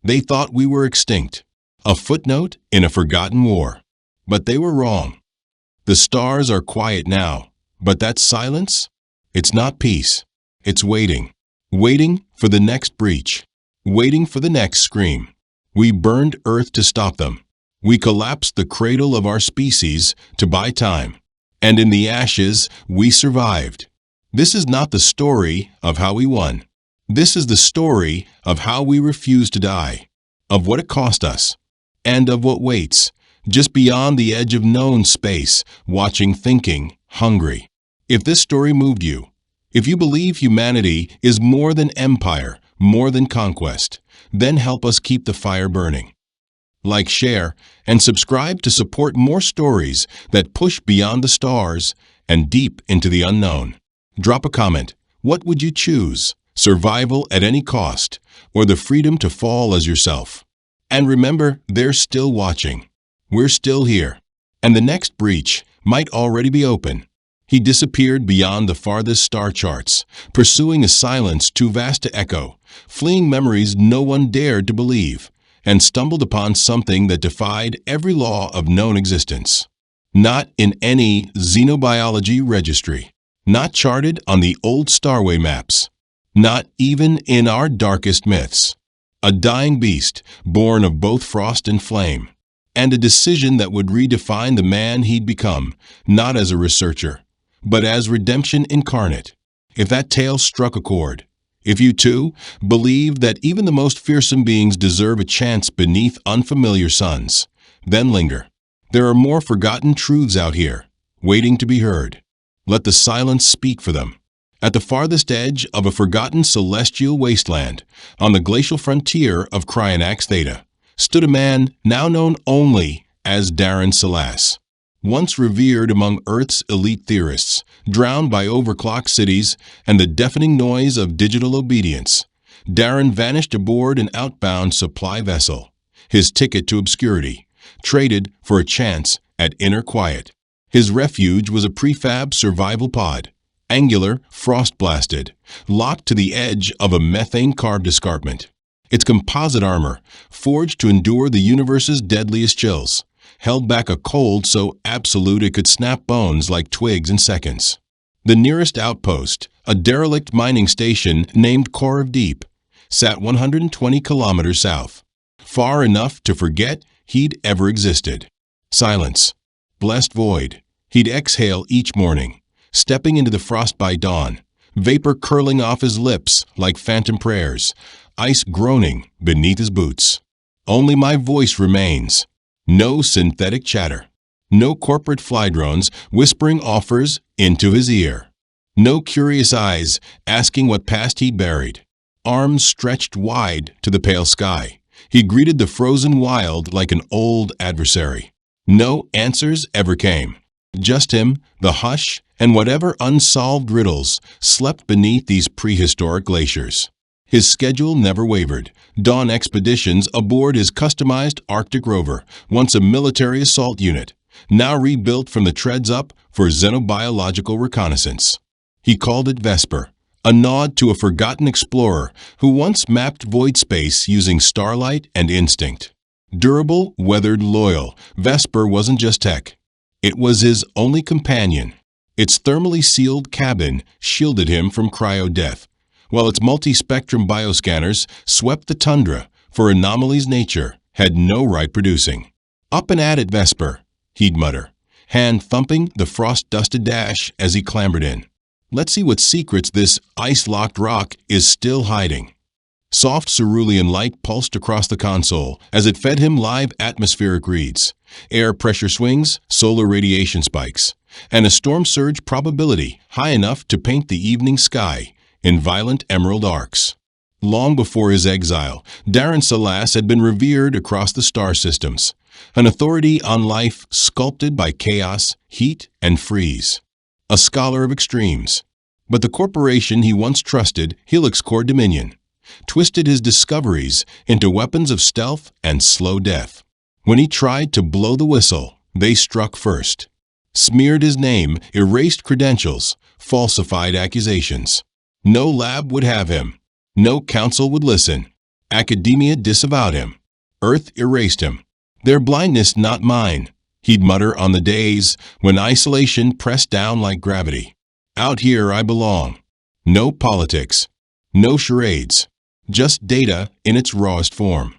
They thought we were extinct, a footnote in a forgotten war. But they were wrong. The stars are quiet now, but that silence? It's not peace. It's waiting. Waiting for the next breach. Waiting for the next scream. We burned Earth to stop them. We collapsed the cradle of our species to buy time. And in the ashes, we survived. This is not the story of how we won. This is the story of how we refused to die, of what it cost us, and of what waits, just beyond the edge of known space, watching, thinking, hungry. If this story moved you, if you believe humanity is more than empire, more than conquest, then help us keep the fire burning. Like, share, and subscribe to support more stories that push beyond the stars and deep into the unknown. Drop a comment. What would you choose? Survival at any cost, or the freedom to fall as yourself? And remember, they're still watching. We're still here. And the next breach might already be open. He disappeared beyond the farthest star charts, pursuing a silence too vast to echo, fleeing memories no one dared to believe, and stumbled upon something that defied every law of known existence. Not in any xenobiology registry, not charted on the old starway maps, not even in our darkest myths. A dying beast, born of both frost and flame, and a decision that would redefine the man he'd become, not as a researcher, but as redemption incarnate. If that tale struck a chord, if you too believe that even the most fearsome beings deserve a chance beneath unfamiliar suns, then linger. There are more forgotten truths out here, waiting to be heard. Let the silence speak for them. At the farthest edge of a forgotten celestial wasteland, on the glacial frontier of Cryonax Theta, stood a man now known only as Darren Salas. Once revered among Earth's elite theorists, drowned by overclocked cities and the deafening noise of digital obedience, Darren vanished aboard an outbound supply vessel, his ticket to obscurity, traded for a chance at inner quiet. His refuge was a prefab survival pod, angular, frost-blasted, locked to the edge of a methane-carved escarpment. Its composite armor, forged to endure the universe's deadliest chills, held back a cold so absolute it could snap bones like twigs in seconds. The nearest outpost, a derelict mining station named Core of Deep, sat 120 kilometers south, far enough to forget he'd ever existed. Silence. Blessed void. He'd exhale each morning, stepping into the frost by dawn, vapor curling off his lips like phantom prayers, ice groaning beneath his boots. Only my voice remains. No synthetic chatter. No corporate fly drones whispering offers into his ear. No curious eyes asking what past he buried. Arms stretched wide to the pale sky, he greeted the frozen wild like an old adversary. No answers ever came. Just him, the hush, and whatever unsolved riddles slept beneath these prehistoric glaciers. His schedule never wavered. Dawn expeditions aboard his customized Arctic rover, once a military assault unit, now rebuilt from the treads up for xenobiological reconnaissance. He called it Vesper, a nod to a forgotten explorer who once mapped void space using starlight and instinct. Durable, weathered, loyal, Vesper wasn't just tech. It was his only companion. Its thermally sealed cabin shielded him from cryo-death, while its multi-spectrum bioscanners swept the tundra for anomalies nature had no right producing. "Up and at it, Vesper," he'd mutter, hand thumping the frost-dusted dash as he clambered in. "Let's see what secrets this ice-locked rock is still hiding." Soft cerulean light pulsed across the console as it fed him live atmospheric reads, air pressure swings, solar radiation spikes, and a storm surge probability high enough to paint the evening sky in violent emerald arcs. Long before his exile, Darren Salas had been revered across the star systems, an authority on life sculpted by chaos, heat, and freeze. A scholar of extremes. But the corporation he once trusted, Helix Core Dominion, twisted his discoveries into weapons of stealth and slow death. When he tried to blow the whistle, they struck first. Smeared his name, erased credentials, falsified accusations. No lab would have him. No council would listen. Academia disavowed him. Earth erased him. "Their blindness, not mine," he'd mutter on the days when isolation pressed down like gravity. "Out here I belong." No politics, no charades, just data in its rawest form.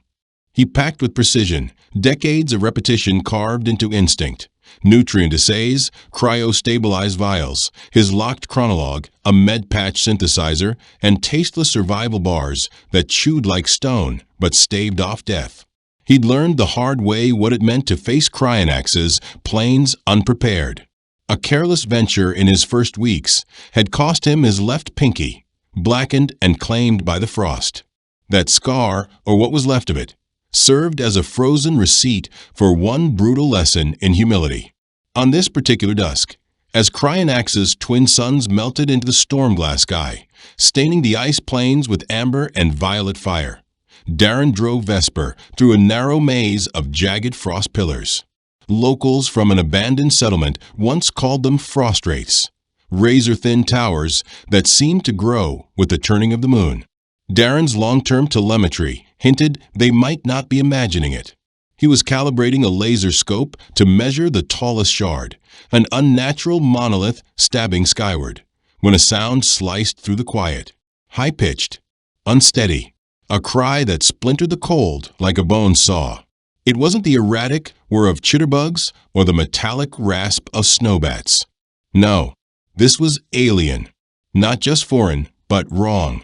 He packed with precision, decades of repetition carved into instinct. Nutrient assays, cryo-stabilized vials, his locked chronologue, a med-patch synthesizer, and tasteless survival bars that chewed like stone but staved off death. He'd learned the hard way what it meant to face cryonaxes, planes unprepared. A careless venture in his first weeks had cost him his left pinky, blackened and claimed by the frost. That scar, or what was left of it, served as a frozen receipt for one brutal lesson in humility. On this particular dusk, as Cryonax's twin suns melted into the storm-glass sky, staining the ice plains with amber and violet fire, Darren drove Vesper through a narrow maze of jagged frost pillars. Locals from an abandoned settlement once called them frost wraiths, razor-thin towers that seemed to grow with the turning of the moon. Darren's long-term telemetry hinted they might not be imagining it. He was calibrating a laser scope to measure the tallest shard, an unnatural monolith stabbing skyward, when a sound sliced through the quiet. High-pitched, unsteady, a cry that splintered the cold like a bone saw. It wasn't the erratic whir of chitterbugs or the metallic rasp of snowbats. No, this was alien. Not just foreign, but wrong.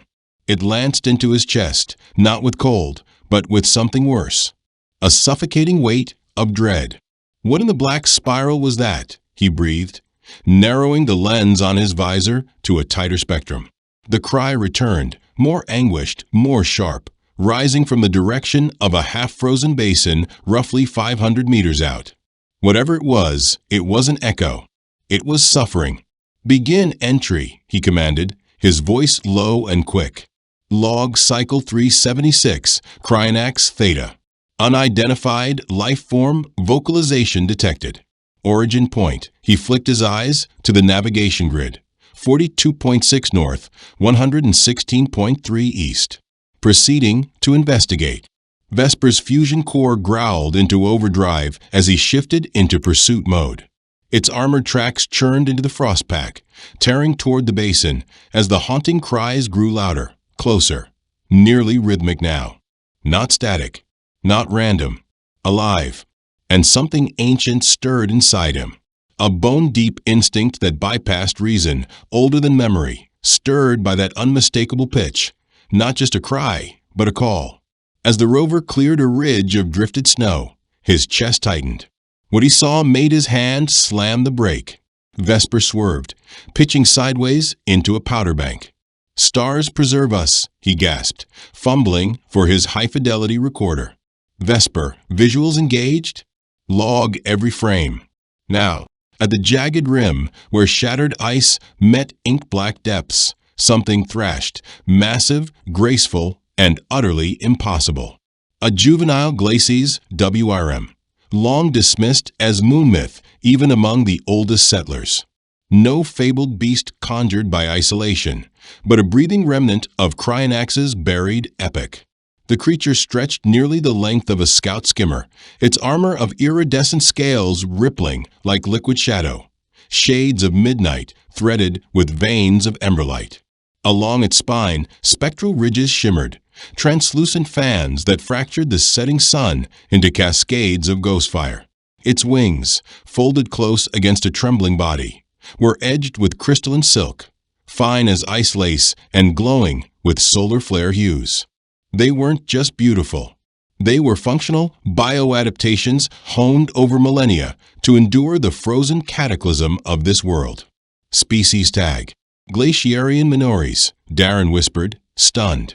It lanced into his chest, not with cold, but with something worse. A suffocating weight of dread. What in the black spiral was that? He breathed, narrowing the lens on his visor to a tighter spectrum. The cry returned, more anguished, more sharp, rising from the direction of a half-frozen basin roughly 500 meters out. Whatever it was an echo. It was suffering. "Begin entry," he commanded, his voice low and quick. Log Cycle 376, Cryonax Theta. Unidentified life form vocalization detected. Origin point. He flicked his eyes to the navigation grid. 42.6 north, 116.3 east. Proceeding to investigate. Vesper's fusion core growled into overdrive as he shifted into pursuit mode. Its armored tracks churned into the frost pack, tearing toward the basin as the haunting cries grew louder, closer, nearly rhythmic now. Not static, not random, alive. And something ancient stirred inside him. A bone-deep instinct that bypassed reason, older than memory, stirred by that unmistakable pitch. Not just a cry, but a call. As the rover cleared a ridge of drifted snow, his chest tightened. What he saw made his hand slam the brake. Vesper swerved, pitching sideways into a powder bank. "Stars preserve us," he gasped, fumbling for his high-fidelity recorder. Vesper, visuals engaged? Log every frame. Now, at the jagged rim where shattered ice met ink-black depths, something thrashed, massive, graceful, and utterly impossible. A juvenile glacis WRM, long dismissed as moon myth even among the oldest settlers. No fabled beast conjured by isolation, but a breathing remnant of Cryonax's buried epic. The creature stretched nearly the length of a scout skimmer, its armor of iridescent scales rippling like liquid shadow, shades of midnight threaded with veins of emberlight. Along its spine, spectral ridges shimmered, translucent fans that fractured the setting sun into cascades of ghost fire. Its wings, folded close against a trembling body, were edged with crystalline silk, fine as ice lace and glowing with solar flare hues. They weren't just beautiful. They were functional bioadaptations honed over millennia to endure the frozen cataclysm of this world. Species tag. Glaciarian minores, Darren whispered, stunned.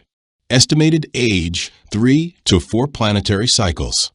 Estimated age 3 to 4 planetary cycles.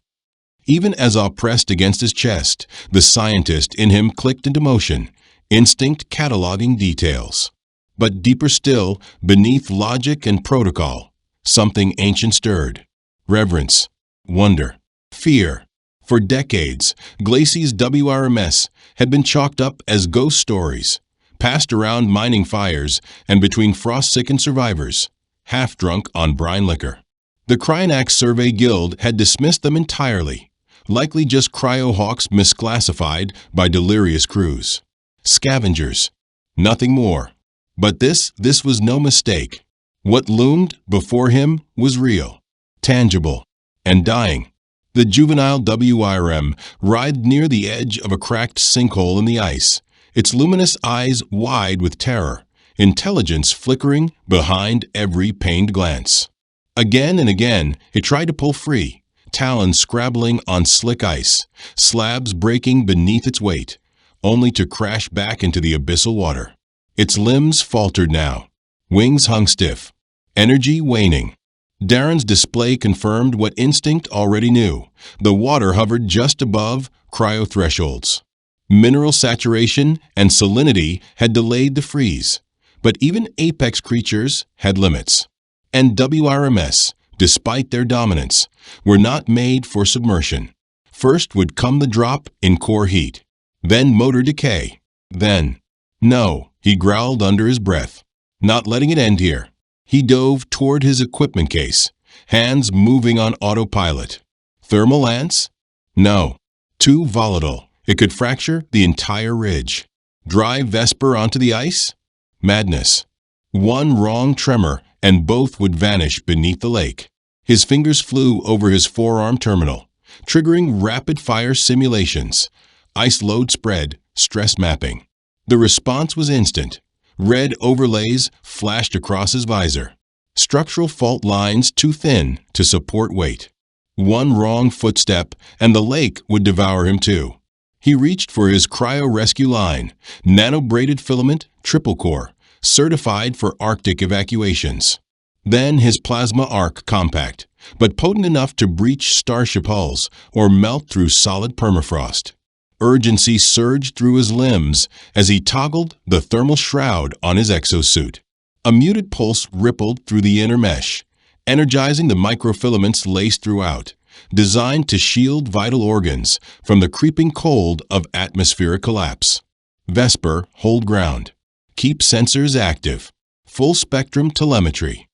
Even as awe pressed against his chest, the scientist in him clicked into motion, instinct cataloging details. But deeper still, beneath logic and protocol, something ancient stirred. Reverence, wonder, fear. For decades, Glacis WRMS had been chalked up as ghost stories, passed around mining fires and between frost-sickened survivors, half drunk on brine liquor. The Cryonax Survey Guild had dismissed them entirely, likely just cryohawks misclassified by delirious crews. Scavengers. Nothing more. But this was no mistake. What loomed before him was real, tangible, and dying. The juvenile WIRM writhed near the edge of a cracked sinkhole in the ice, its luminous eyes wide with terror, intelligence flickering behind every pained glance. Again and again, it tried to pull free, talons scrabbling on slick ice, slabs breaking beneath its weight, only to crash back into the abyssal water. Its limbs faltered now. Wings hung stiff, energy waning. Darren's display confirmed what instinct already knew. The water hovered just above cryo thresholds. Mineral saturation and salinity had delayed the freeze, but even apex creatures had limits. And WRMS, despite their dominance, were not made for submersion. First would come the drop in core heat, then motor decay, then... No, he growled under his breath, not letting it end here. He dove toward his equipment case, hands moving on autopilot. Thermal lance? No. Too volatile. It could fracture the entire ridge. Drive Vesper onto the ice? Madness. One wrong tremor, and both would vanish beneath the lake. His fingers flew over his forearm terminal, triggering rapid-fire simulations. Ice load spread, stress mapping. The response was instant. Red overlays flashed across his visor. Structural fault lines too thin to support weight. One wrong footstep, and the lake would devour him too. He reached for his cryo-rescue line, nano-braided filament, triple core, certified for Arctic evacuations. Then his plasma arc compact, but potent enough to breach starship hulls or melt through solid permafrost. Urgency surged through his limbs as he toggled the thermal shroud on his exosuit. A muted pulse rippled through the inner mesh, energizing the microfilaments laced throughout, designed to shield vital organs from the creeping cold of atmospheric collapse. Vesper, hold ground. Keep sensors active. Full spectrum telemetry.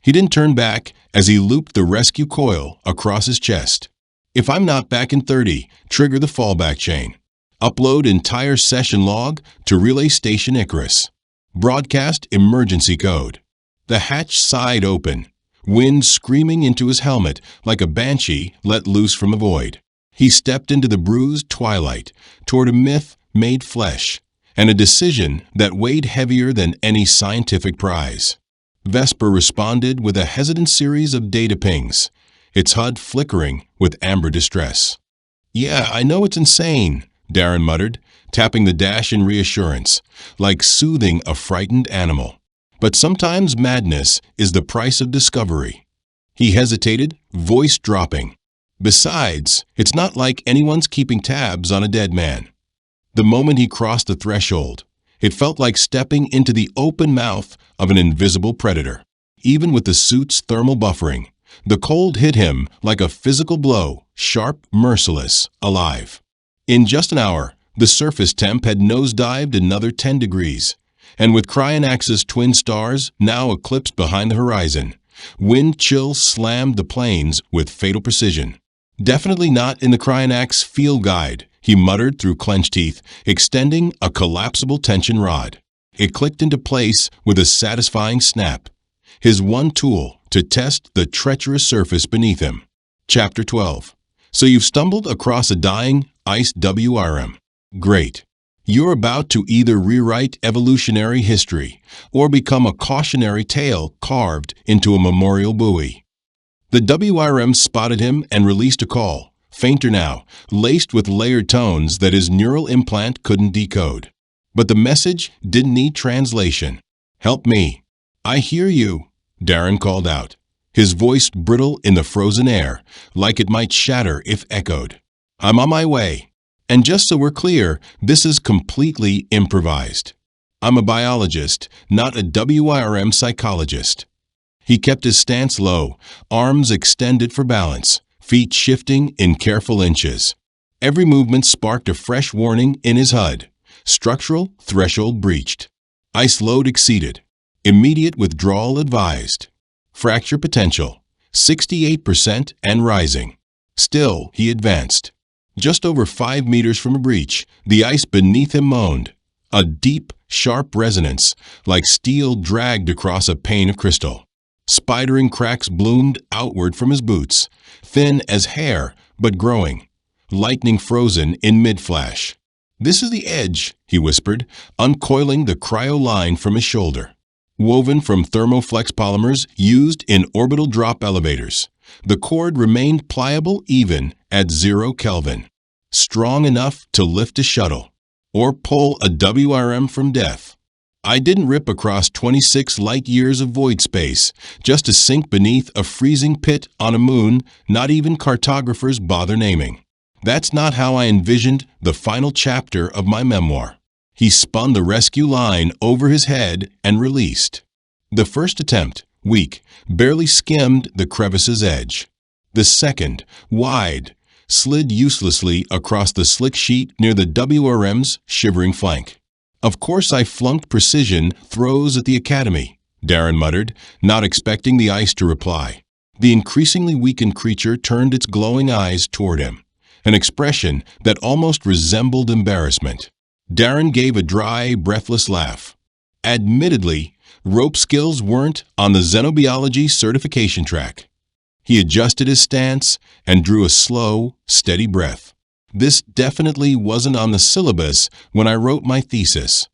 He didn't turn back as he looped the rescue coil across his chest. If I'm not back in 30, trigger the fallback chain. Upload entire session log to Relay Station Icarus. Broadcast emergency code. The hatch sighed open, wind screaming into his helmet like a banshee let loose from a void. He stepped into the bruised twilight toward a myth made flesh and a decision that weighed heavier than any scientific prize. Vesper responded with a hesitant series of data pings, its HUD flickering with amber distress. "Yeah, I know it's insane," Darren muttered, tapping the dash in reassurance, like soothing a frightened animal. "But sometimes madness is the price of discovery." He hesitated, voice dropping. "Besides, it's not like anyone's keeping tabs on a dead man." The moment he crossed the threshold, it felt like stepping into the open mouth of an invisible predator. Even with the suit's thermal buffering, the cold hit him like a physical blow, sharp, merciless, alive. In just an hour, the surface temp had nosedived another 10 degrees, and with Cryonax's twin stars now eclipsed behind the horizon, wind chill slammed the planes with fatal precision. "Definitely not in the Cryonax field guide," he muttered through clenched teeth, extending a collapsible tension rod. It clicked into place with a satisfying snap, his one tool to test the treacherous surface beneath him. Chapter 12. So you've stumbled across a dying ice WRM. Great. You're about to either rewrite evolutionary history or become a cautionary tale carved into a memorial buoy. The WRM spotted him and released a call, fainter now, laced with layered tones that his neural implant couldn't decode. But the message didn't need translation. "Help me." "I hear you," Darren called out, his voice brittle in the frozen air, like it might shatter if echoed. "I'm on my way. And just so we're clear, this is completely improvised. I'm a biologist, not a WRM psychologist." He kept his stance low, arms extended for balance, feet shifting in careful inches. Every movement sparked a fresh warning in his HUD. Structural threshold breached. Ice load exceeded. Immediate withdrawal advised. Fracture potential. 68% and rising. Still, he advanced. Just over 5 meters from a breach, the ice beneath him moaned. A deep, sharp resonance, like steel dragged across a pane of crystal. Spidering cracks bloomed outward from his boots, thin as hair, but growing. Lightning frozen in mid-flash. "This is the edge," he whispered, uncoiling the cryo-line from his shoulder. Woven from thermoflex polymers used in orbital drop elevators, the cord remained pliable even at 0 Kelvin. Strong enough to lift a shuttle, or pull a WRM from death. I didn't rip across 26 light-years of void space just to sink beneath a freezing pit on a moon not even cartographers bother naming. That's not how I envisioned the final chapter of my memoir. He spun the rescue line over his head and released. The first attempt, weak, barely skimmed the crevice's edge. The second, wide, slid uselessly across the slick sheet near the WRM's shivering flank. "Of course I flunked precision throws at the academy," Darren muttered, not expecting the ice to reply. The increasingly weakened creature turned its glowing eyes toward him, an expression that almost resembled embarrassment. Darren gave a dry, breathless laugh. Admittedly, rope skills weren't on the xenobiology certification track. He adjusted his stance and drew a slow, steady breath. "This definitely wasn't on the syllabus when I wrote my thesis."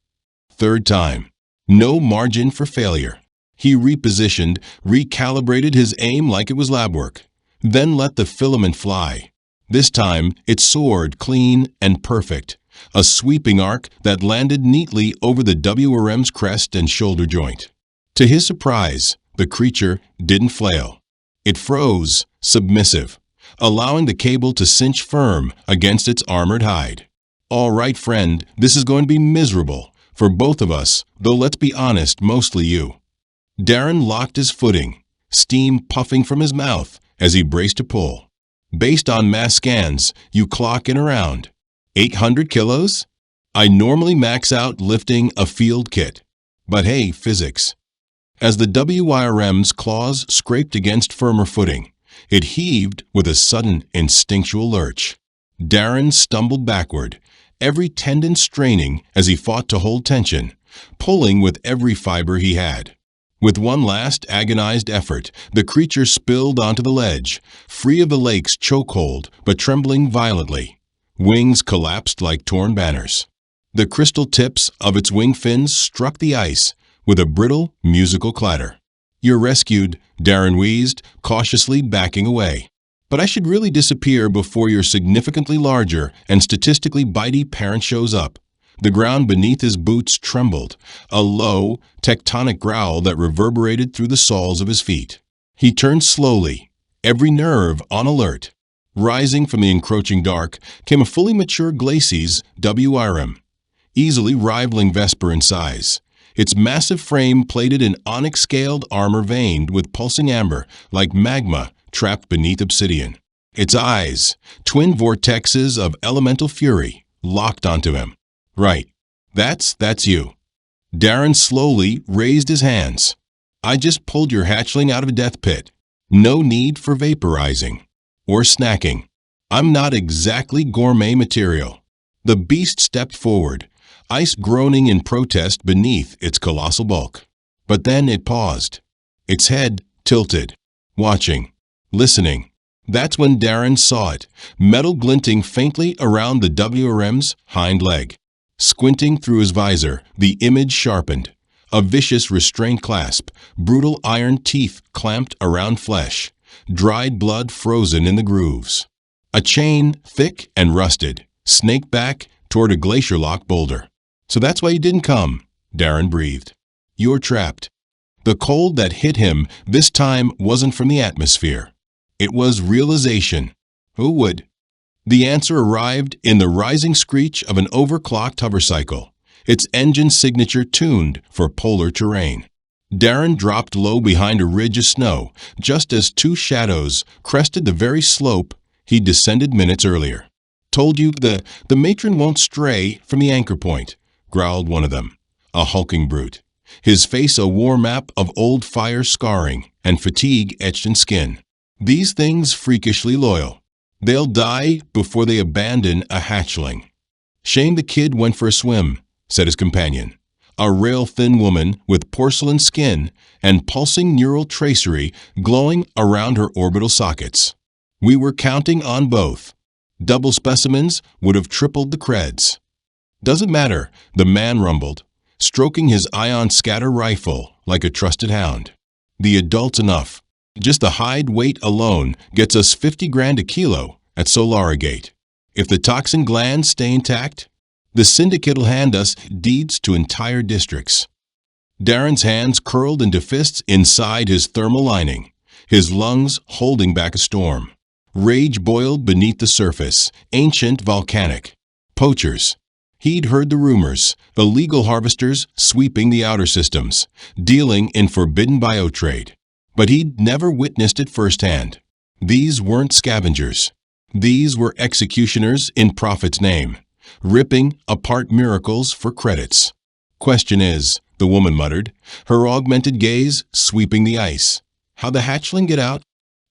Third time. No margin for failure. He repositioned, recalibrated his aim like it was lab work, then let the filament fly. This time, it soared clean and perfect, a sweeping arc that landed neatly over the WRM's crest and shoulder joint. To his surprise, the creature didn't flail. It froze, submissive, allowing the cable to cinch firm against its armored hide. "All right, friend, this is going to be miserable, for both of us, though let's be honest, mostly you." Darren locked his footing, steam puffing from his mouth as he braced to pull. "Based on mass scans, you clock in around 800 kilos? I normally max out lifting a field kit. But hey, physics." As the WRM's claws scraped against firmer footing, it heaved with a sudden instinctual lurch. Darren stumbled backward, every tendon straining as he fought to hold tension, pulling with every fiber he had. With one last agonized effort, the creature spilled onto the ledge, free of the lake's chokehold but trembling violently. Wings collapsed like torn banners. The crystal tips of its wing fins struck the ice with a brittle, musical clatter. "You're rescued," Darren wheezed, cautiously backing away. "But I should really disappear before your significantly larger and statistically bitey parent shows up." The ground beneath his boots trembled, a low, tectonic growl that reverberated through the soles of his feet. He turned slowly, every nerve on alert. Rising from the encroaching dark came a fully mature Glacis WRM, easily rivaling Vesper in size. Its massive frame plated in onyx-scaled armor veined with pulsing amber like magma trapped beneath obsidian. Its eyes, twin vortexes of elemental fury, locked onto him. "Right. That's you." Darren slowly raised his hands. "I just pulled your hatchling out of a death pit. No need for vaporizing. Or snacking. I'm not exactly gourmet material." The beast stepped forward, ice groaning in protest beneath its colossal bulk. But then it paused, its head tilted, watching, listening. That's when Darren saw it, metal glinting faintly around the WRM's hind leg. Squinting through his visor, the image sharpened. A vicious restraint clasp, brutal iron teeth clamped around flesh, dried blood frozen in the grooves. A chain, thick and rusted, snaked back toward a glacier-lock boulder. "So that's why you didn't come," Darren breathed. "You're trapped." The cold that hit him this time wasn't from the atmosphere. It was realization. Who would? The answer arrived in the rising screech of an overclocked hovercycle, its engine signature tuned for polar terrain. Darren dropped low behind a ridge of snow, just as two shadows crested the very slope he'd descended minutes earlier. "Told you the matron won't stray from the anchor point," growled one of them, a hulking brute. his face a war map of old fire scarring and fatigue etched in skin. These things freakishly loyal. They'll die before they abandon a hatchling. Shame the kid went for a swim, said his companion, a rail-thin woman with porcelain skin and pulsing neural tracery glowing around her orbital sockets. We were counting on both. Double specimens would have tripled the creds. Doesn't matter, the man rumbled, stroking his ion scatter rifle like a trusted hound. The adult's enough. Just the hide weight alone gets us 50 grand a kilo at Solarigate. If the toxin glands stay intact, the syndicate'll hand us deeds to entire districts. Darren's hands curled into fists inside his thermal lining, his lungs holding back a storm. Rage boiled beneath the surface, ancient volcanic. Poachers. He'd heard the rumors, the legal harvesters sweeping the outer systems, dealing in forbidden biotrade. But he'd never witnessed it firsthand. These weren't scavengers. These were executioners in profit's name, ripping apart miracles for credits. Question is, the woman muttered, her augmented gaze sweeping the ice. How'd the hatchling get out?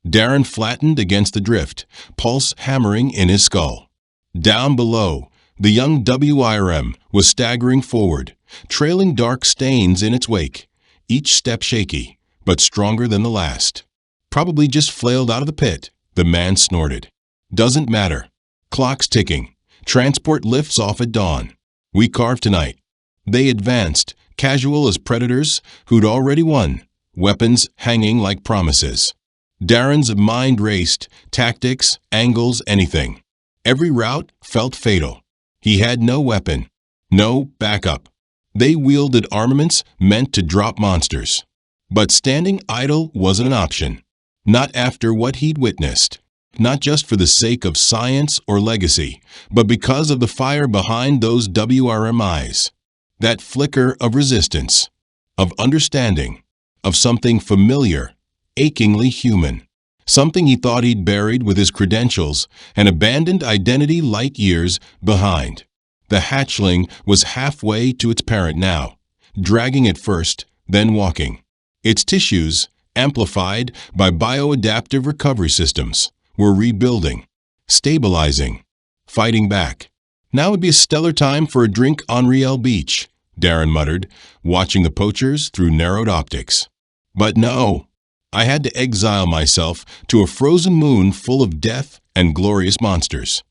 Darren flattened against the drift, pulse hammering in his skull. Down below, the young WIRM was staggering forward, trailing dark stains in its wake, each step shaky, but stronger than the last. Probably just flailed out of the pit, the man snorted. Doesn't matter. Clock's ticking. Transport lifts off at dawn. We carve tonight. They advanced, casual as predators who'd already won, weapons hanging like promises. Darren's mind raced, tactics, angles, anything. Every route felt fatal. He had no weapon, no backup. They wielded armaments meant to drop monsters. But standing idle wasn't an option. Not after what he'd witnessed. Not just for the sake of science or legacy, but because of the fire behind those WRM eyes. That flicker of resistance, of understanding, of something familiar, achingly human. Something he thought he'd buried with his credentials, an abandoned identity light years behind. The hatchling was halfway to its parent now, dragging it first, then walking. Its tissues, amplified by bioadaptive recovery systems, were rebuilding, stabilizing, fighting back. Now would be a stellar time for a drink on Riel Beach, Darren muttered, watching the poachers through narrowed optics. But no, I had to exile myself to a frozen moon full of death and glorious monsters.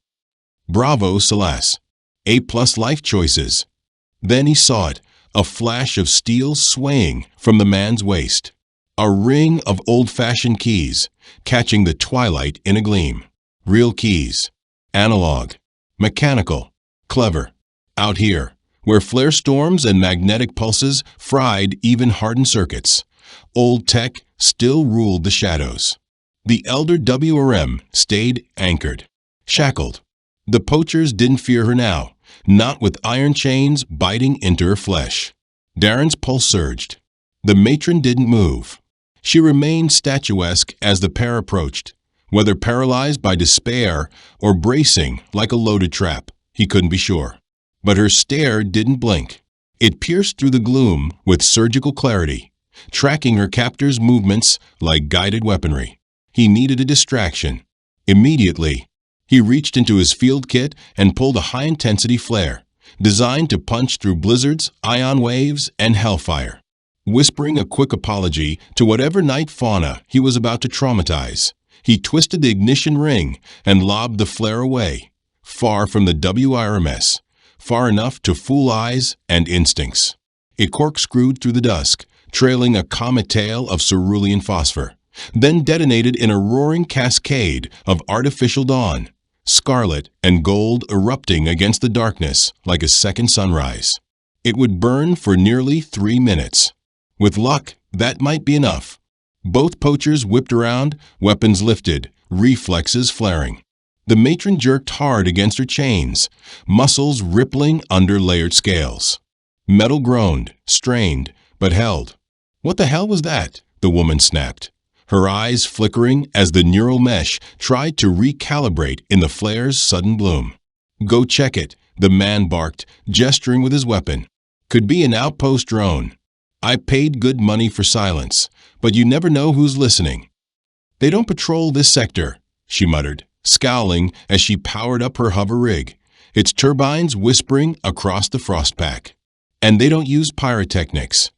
Bravo, Celeste. A+ life choices. Then he saw it, a flash of steel swaying from the man's waist. A ring of old-fashioned keys, catching the twilight in a gleam. Real keys. Analog. Mechanical. Clever. Out here, where flare storms and magnetic pulses fried even hardened circuits, old tech still ruled the shadows. The elder WRM stayed anchored, shackled. The poachers didn't fear her now, not with iron chains biting into her flesh. Darren's pulse surged. The matron didn't move. She remained statuesque as the pair approached, whether paralyzed by despair or bracing like a loaded trap, he couldn't be sure. But her stare didn't blink. It pierced through the gloom with surgical clarity, tracking her captor's movements like guided weaponry. He needed a distraction. Immediately, he reached into his field kit and pulled a high-intensity flare, designed to punch through blizzards, ion waves, and hellfire. Whispering a quick apology to whatever night fauna he was about to traumatize, he twisted the ignition ring and lobbed the flare away, far from the WIRMS, far enough to fool eyes and instincts. It corkscrewed through the dusk, trailing a comet tail of cerulean phosphor, then detonated in a roaring cascade of artificial dawn, scarlet and gold erupting against the darkness like a second sunrise. It would burn for nearly 3 minutes. With luck, that might be enough. Both poachers whipped around, weapons lifted, reflexes flaring. The matron jerked hard against her chains, muscles rippling under layered scales. Metal groaned, strained, but held. What the hell was that? The woman snapped, her eyes flickering as the neural mesh tried to recalibrate in the flare's sudden bloom. Go check it, the man barked, gesturing with his weapon. Could be an outpost drone. I paid good money for silence, but you never know who's listening. They don't patrol this sector, she muttered, scowling as she powered up her hover rig, its turbines whispering across the frost pack. And they don't use pyrotechnics.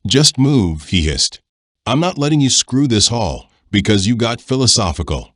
Just move, he hissed. I'm not letting you screw this haul because you got philosophical.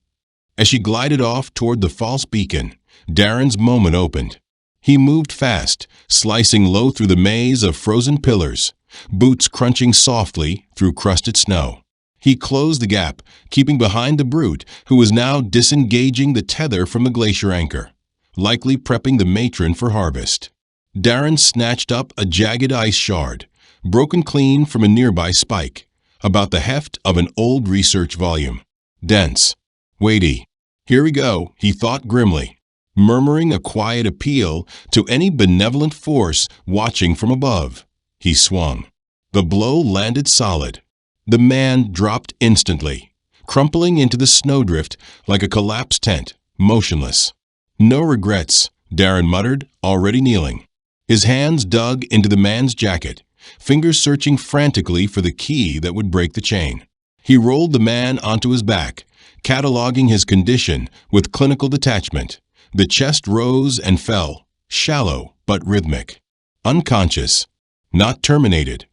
As she glided off toward the false beacon, Darren's moment opened. He moved fast, slicing low through the maze of frozen pillars, boots crunching softly through crusted snow. He closed the gap, keeping behind the brute who was now disengaging the tether from the glacier anchor, likely prepping the matron for harvest. Darren snatched up a jagged ice shard, broken clean from a nearby spike, about the heft of an old research volume. Dense. Weighty. Here we go, he thought grimly, murmuring a quiet appeal to any benevolent force watching from above. He swung. The blow landed solid. The man dropped instantly, crumpling into the snowdrift like a collapsed tent, motionless. No regrets, Darren muttered, already kneeling. His hands dug into the man's jacket, fingers searching frantically for the key that would break the chain. He rolled the man onto his back, cataloging his condition with clinical detachment. The chest rose and fell, shallow but rhythmic. Unconscious. Not terminated.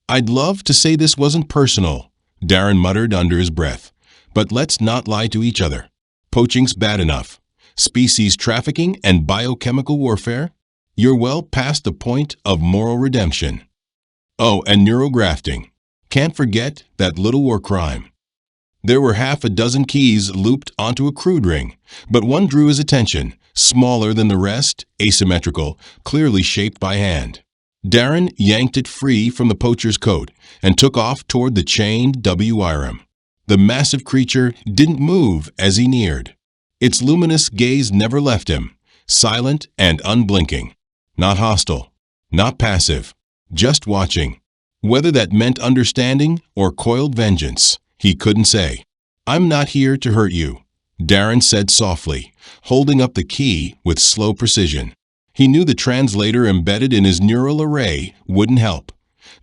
I'd love to say this wasn't personal, Darren muttered under his breath, but let's not lie to each other. Poaching's bad enough. Species trafficking and biochemical warfare? You're well past the point of moral redemption. Oh, and neurografting. Can't forget that little war crime. There were half a dozen keys looped onto a crude ring, but one drew his attention, smaller than the rest, asymmetrical, clearly shaped by hand. Darren yanked it free from the poacher's coat and took off toward the chained WRM. The massive creature didn't move as he neared. Its luminous gaze never left him, silent and unblinking. Not hostile, not passive, just watching. Whether that meant understanding or coiled vengeance, he couldn't say. I'm not here to hurt you, Darren said softly, holding up the key with slow precision. He knew the translator embedded in his neural array wouldn't help.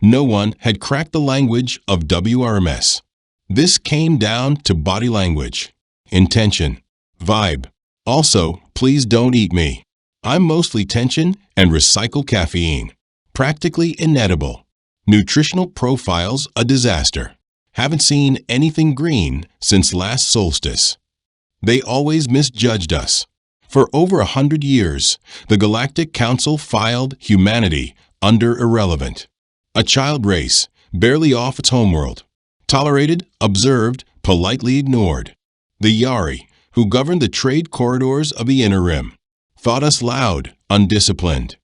No one had cracked the language of WRMS. This came down to body language, intention, vibe. Also, please don't eat me. I'm mostly tension and recycled caffeine. Practically inedible. Nutritional profiles a disaster. Haven't seen anything green since last solstice. They always misjudged us. For over 100 years, the Galactic Council filed humanity under irrelevant. A child race, barely off its homeworld. Tolerated, observed, politely ignored. The Yari, who governed the trade corridors of the Inner Rim, thought us loud, undisciplined.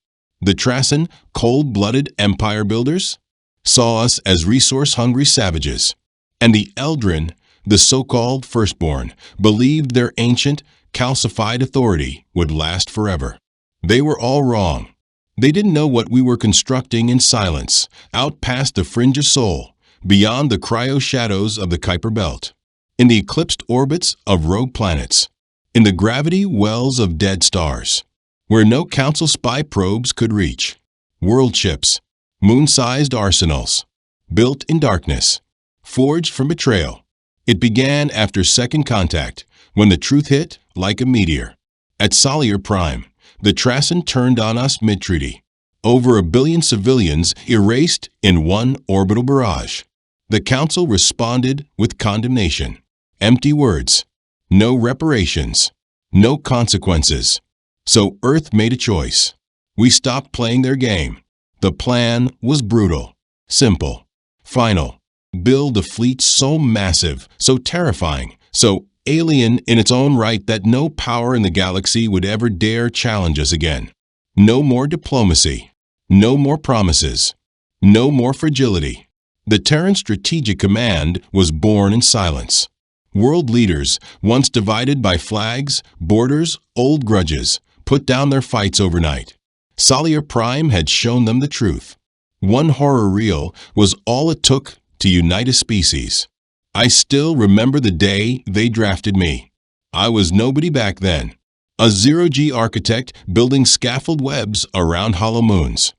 The Trasin, cold-blooded empire builders, saw us as resource-hungry savages. And the Eldrin, the so-called firstborn, believed their ancient, calcified authority would last forever. They were all wrong. They didn't know what we were constructing in silence, out past the fringe of Sol, beyond the cryo-shadows of the Kuiper Belt, in the eclipsed orbits of rogue planets, in the gravity wells of dead stars, where no council spy probes could reach. World ships, moon-sized arsenals, built in darkness, forged from betrayal. It began after second contact, when the truth hit like a meteor. At Salier Prime, the Trasin turned on us mid-treaty. Over 1 billion civilians erased in one orbital barrage. The Council responded with condemnation. Empty words. No reparations. No consequences. So Earth made a choice. We stopped playing their game. The plan was brutal, simple, final. Build a fleet so massive, so terrifying, so alien in its own right that no power in the galaxy would ever dare challenge us again. No more diplomacy. No more promises. No more fragility. The Terran Strategic Command was born in silence. World leaders, once divided by flags, borders, old grudges, put down their fights overnight. Salier Prime had shown them the truth. One horror reel was all it took to unite a species. I still remember the day they drafted me. I was nobody back then. A zero-G architect building scaffold webs around hollow moons.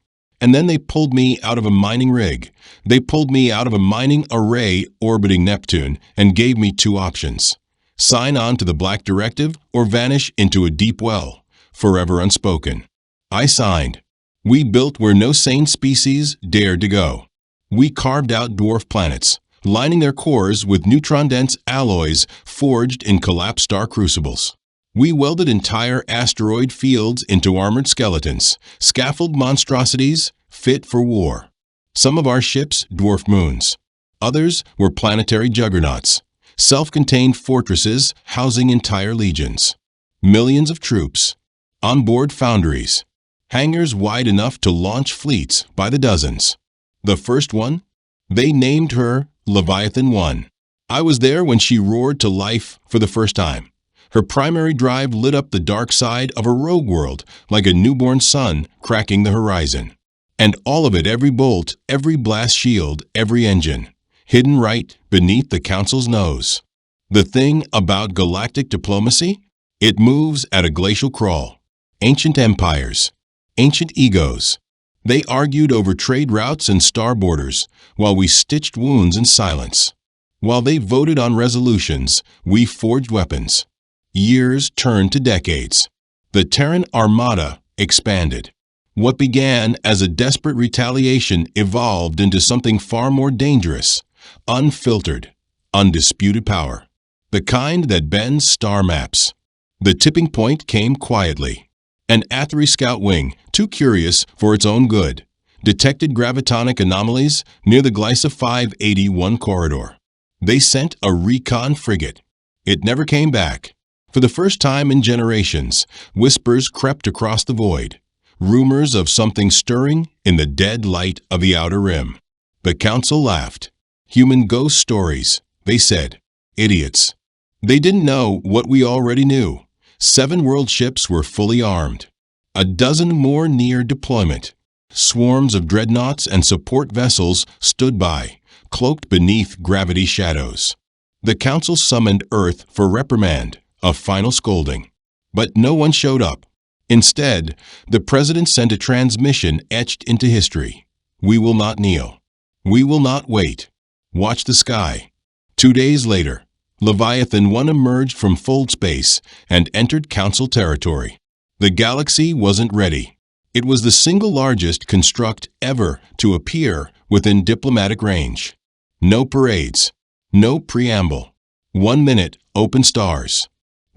And then they pulled me out of a mining rig. They pulled me out of a mining array orbiting Neptune and gave me two options. Sign on to the Black Directive or vanish into a deep well, forever unspoken. I signed. We built where no sane species dared to go. We carved out dwarf planets, lining their cores with neutron-dense alloys forged in collapsed star crucibles. We welded entire asteroid fields into armored skeletons, scaffold monstrosities fit for war. Some of our ships dwarfed moons. Others were planetary juggernauts, self-contained fortresses housing entire legions. Millions of troops. Onboard foundries. Hangars wide enough to launch fleets by the dozens. The first one? They named her Leviathan 1. I was there when she roared to life for the first time. Her primary drive lit up the dark side of a rogue world like a newborn sun cracking the horizon. And all of it, every bolt, every blast shield, every engine, hidden right beneath the Council's nose. The thing about galactic diplomacy? It moves at a glacial crawl. Ancient empires. Ancient egos. They argued over trade routes and star borders, while we stitched wounds in silence. While they voted on resolutions, we forged weapons. Years turned to decades. The Terran Armada expanded. What began as a desperate retaliation evolved into something far more dangerous, unfiltered, undisputed power. The kind that bends star maps. The tipping point came quietly. An Athery scout wing, too curious for its own good, detected gravitonic anomalies near the Glycsa 581 corridor. They sent a recon frigate. It never came back. For the first time in generations, whispers crept across the void, rumors of something stirring in the dead light of the outer rim. The Council laughed. Human ghost stories, they said. Idiots. They didn't know what we already knew. 7 world ships were fully armed. A dozen more near deployment. Swarms of dreadnoughts and support vessels stood by, cloaked beneath gravity shadows. The Council summoned Earth for reprimand, a final scolding. But no one showed up. Instead, the President sent a transmission etched into history. We will not kneel. We will not wait. Watch the sky. 2 days later, Leviathan 1 emerged from fold space and entered Council territory. The galaxy wasn't ready. It was the single largest construct ever to appear within diplomatic range. No parades. No preamble. 1 minute, open stars.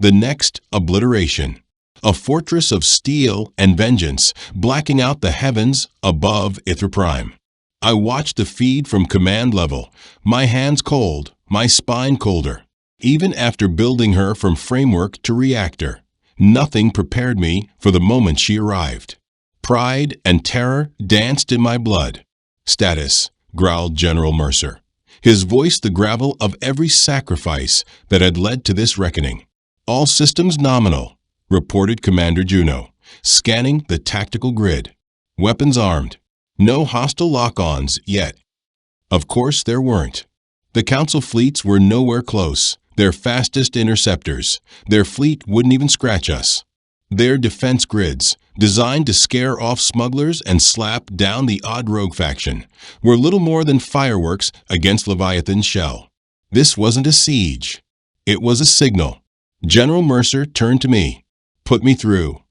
The next, obliteration. A fortress of steel and vengeance, blacking out the heavens above Ither Prime. I watched the feed from command level, my hands cold, my spine colder. Even after building her from framework to reactor, nothing prepared me for the moment she arrived. Pride and terror danced in my blood. Status, growled General Mercer, his voice the gravel of every sacrifice that had led to this reckoning. All systems nominal, reported Commander Juno, scanning the tactical grid. Weapons armed. No hostile lock-ons yet. Of course there weren't. The Council fleets were nowhere close. Their fastest interceptors. Their fleet wouldn't even scratch us. Their defense grids, designed to scare off smugglers and slap down the odd rogue faction, were little more than fireworks against Leviathan's shell. This wasn't a siege. It was a signal. General Mercer turned to me. Put me through.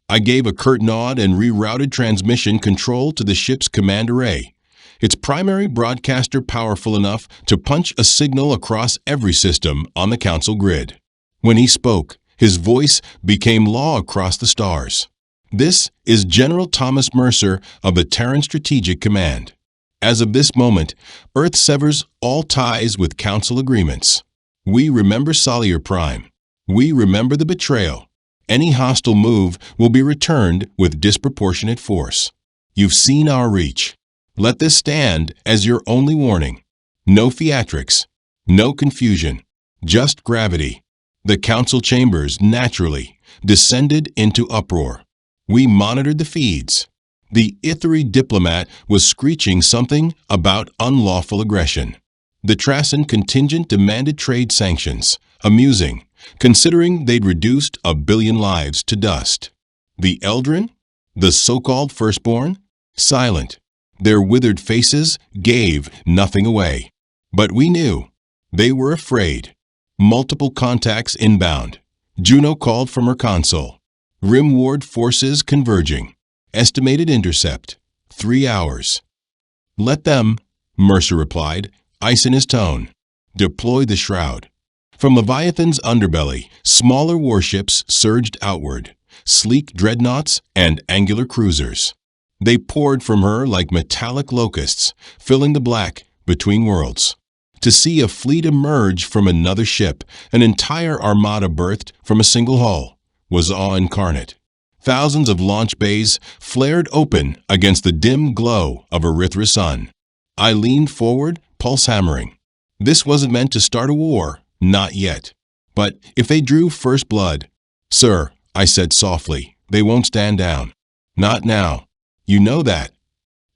I gave a curt nod and rerouted transmission control to the ship's command array. Its primary broadcaster powerful enough to punch a signal across every system on the Council grid. When he spoke, his voice became law across the stars. This is General Thomas Mercer of the Terran Strategic Command. As of this moment, Earth severs all ties with Council agreements. We remember Salier Prime. We remember the betrayal. Any hostile move will be returned with disproportionate force. You've seen our reach. Let this stand as your only warning. No theatrics, no confusion, just gravity. The Council chambers, naturally, descended into uproar. We monitored the feeds. The Ithery diplomat was screeching something about unlawful aggression. The Trasan contingent demanded trade sanctions. Amusing, considering they'd reduced 1 billion lives to dust. The Eldrin? The so-called firstborn? silent. Their withered faces gave nothing away. But we knew. They were afraid. Multiple contacts inbound. Juno called from her console. Rimward forces converging. Estimated intercept, 3 hours. Let them, Mercer replied, ice in his tone. Deploy the shroud. From Leviathan's underbelly, smaller warships surged outward, sleek dreadnoughts and angular cruisers. They poured from her like metallic locusts, filling the black between worlds. To see a fleet emerge from another ship, an entire armada birthed from a single hull, was awe incarnate. Thousands of launch bays flared open against the dim glow of Erythra's sun. I leaned forward, pulse hammering. This wasn't meant to start a war, not yet. But if they drew first blood, "Sir," I said softly, "they won't stand down. Not now. You know that."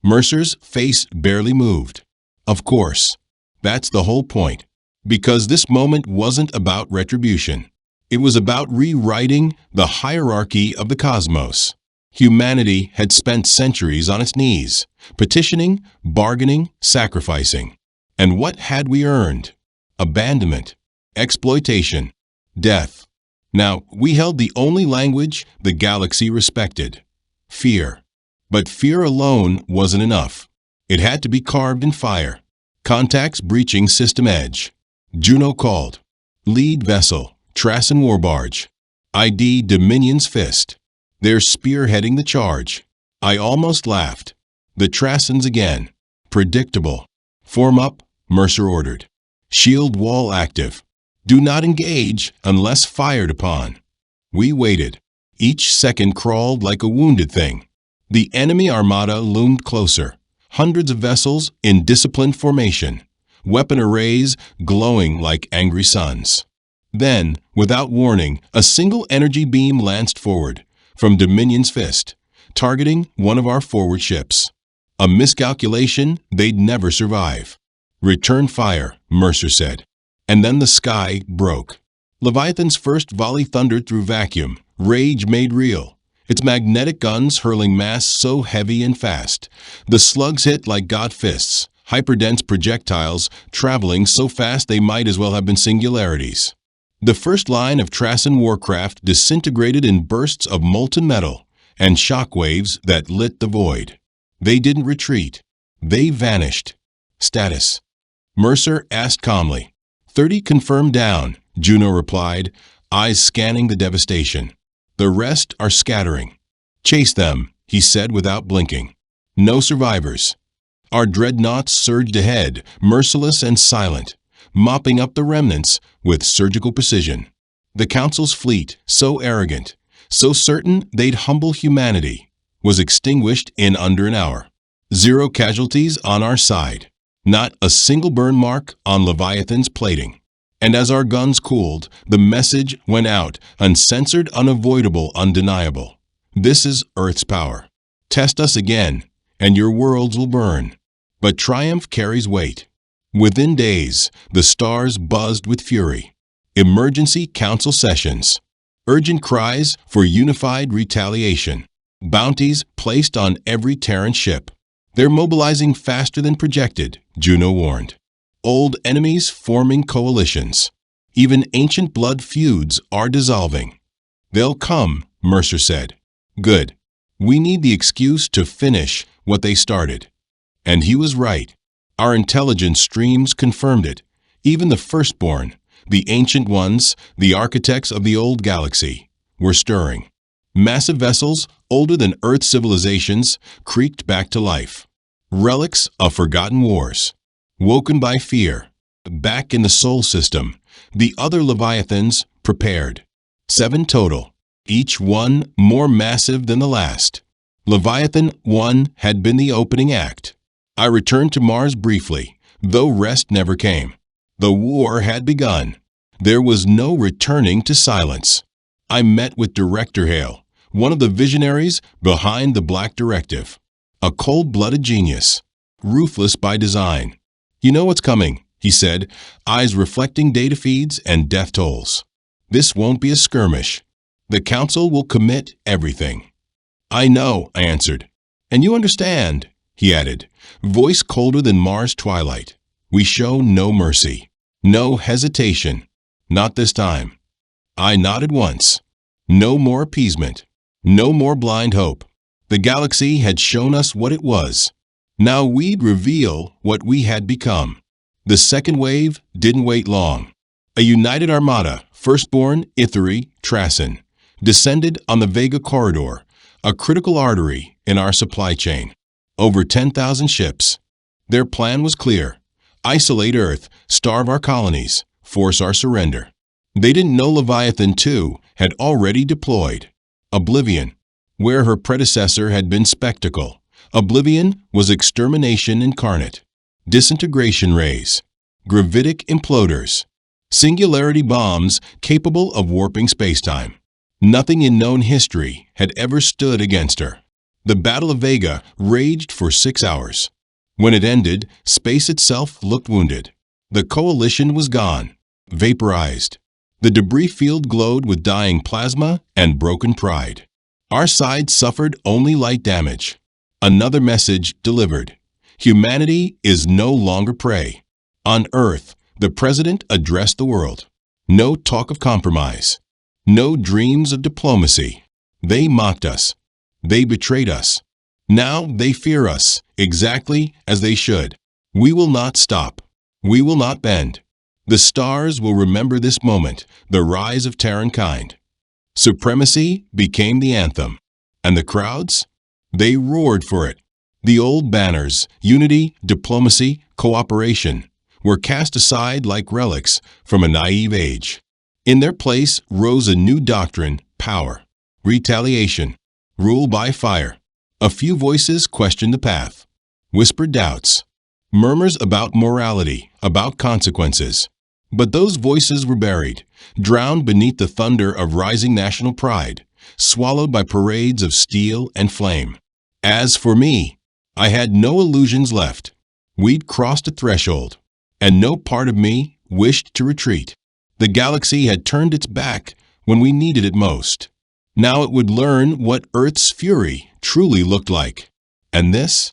Mercer's face barely moved. Of course. That's the whole point. Because this moment wasn't about retribution. It was about rewriting the hierarchy of the cosmos. Humanity had spent centuries on its knees, petitioning, bargaining, sacrificing. And what had we earned? Abandonment, exploitation, death. Now, we held the only language the galaxy respected: fear. But fear alone wasn't enough. It had to be carved in fire. Contacts breaching system edge. Juno called. Lead vessel, Trassin war barge. ID Dominion's fist. They're spearheading the charge. I almost laughed. The Trassins again. Predictable. Form up, Mercer ordered. Shield wall active. Do not engage unless fired upon. We waited. Each second crawled like a wounded thing. The enemy armada loomed closer. Hundreds of vessels in disciplined formation. Weapon arrays glowing like angry suns. Then, without warning, a single energy beam lanced forward from Dominion's fist, targeting one of our forward ships. A miscalculation they'd never survive. Return fire, Mercer said. And then the sky broke. Leviathan's first volley thundered through vacuum, rage made real. Its magnetic guns hurling mass so heavy and fast. The slugs hit like god fists, hyperdense projectiles traveling so fast they might as well have been singularities. The first line of Trassin warcraft disintegrated in bursts of molten metal and shockwaves that lit the void. They didn't retreat. They vanished. Status. Mercer asked calmly. 30 confirmed down, Juno replied, eyes scanning the devastation. The rest are scattering. Chase them, he said without blinking. No survivors. Our dreadnoughts surged ahead, merciless and silent, mopping up the remnants with surgical precision. The Council's fleet, so arrogant, so certain they'd humble humanity, was extinguished in under an hour. 0 casualties on our side. Not a single burn mark on Leviathan's plating. And as our guns cooled, the message went out, uncensored, unavoidable, undeniable. This is Earth's power. Test us again, and your worlds will burn. But triumph carries weight. Within days, the stars buzzed with fury. Emergency council sessions. Urgent cries for unified retaliation. Bounties placed on every Terran ship. They're mobilizing faster than projected, Juno warned. Old enemies forming coalitions. Even ancient blood feuds are dissolving. They'll come, Mercer said. Good. We need the excuse to finish what they started. And he was right. Our intelligence streams confirmed it. Even the firstborn, the ancient ones, the architects of the old galaxy, were stirring. Massive vessels, older than Earth civilizations, creaked back to life. Relics of forgotten wars. Woken by fear, back in the Sol system, the other Leviathans prepared. 7 total, each one more massive than the last. Leviathan 1 had been the opening act. I returned to Mars briefly, though rest never came. The war had begun. There was no returning to silence. I met with Director Hale, one of the visionaries behind the Black Directive. A cold-blooded genius, ruthless by design. You know what's coming, he said, eyes reflecting data feeds and death tolls. This won't be a skirmish. The Council will commit everything. I know, I answered. And you understand, he added, voice colder than Mars twilight. We show no mercy, no hesitation. Not this time. I nodded once. No more appeasement. No more blind hope. The galaxy had shown us what it was. Now we'd reveal what we had become. The second wave didn't wait long. A united armada, firstborn Ithri, Trasin, descended on the Vega corridor, a critical artery in our supply chain. Over 10,000 ships. Their plan was clear. Isolate Earth, starve our colonies, force our surrender. They didn't know Leviathan II had already deployed. Oblivion, where her predecessor had been spectacle. Oblivion was extermination incarnate. Disintegration rays, gravitic imploders, singularity bombs capable of warping spacetime. Nothing in known history had ever stood against her. The Battle of Vega raged for 6 hours. When it ended, space itself looked wounded. The coalition was gone, vaporized. The debris field glowed with dying plasma and broken pride. Our side suffered only light damage. Another message delivered. Humanity is no longer prey. On Earth, the President addressed the world. No talk of compromise. No dreams of diplomacy. They mocked us. They betrayed us. Now they fear us, exactly as they should. We will not stop. We will not bend. The stars will remember this moment, the rise of Terran kind. Supremacy became the anthem. And the crowds? They roared for it. The old banners, unity, diplomacy, cooperation, were cast aside like relics from a naive age. In their place rose a new doctrine, power, retaliation, rule by fire. A few voices questioned the path, whispered doubts, murmurs about morality, about consequences. But those voices were buried, drowned beneath the thunder of rising national pride, swallowed by parades of steel and flame. As for me, I had no illusions left. We'd crossed a threshold, and no part of me wished to retreat. The galaxy had turned its back when we needed it most. Now it would learn what Earth's fury truly looked like. And this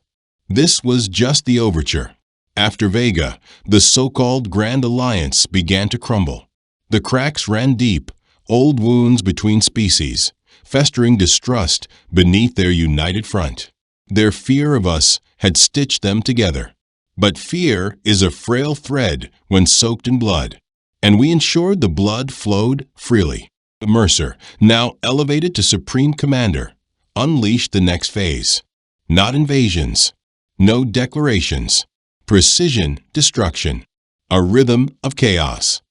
was just the overture. After Vega, the so-called Grand Alliance began to crumble. The cracks ran deep, old wounds between species, festering distrust beneath their united front. Their fear of us had stitched them together. But fear is a frail thread when soaked in blood, and we ensured the blood flowed freely. Mercer, now elevated to Supreme Commander, unleashed the next phase. Not invasions, no declarations, precision destruction, a rhythm of chaos.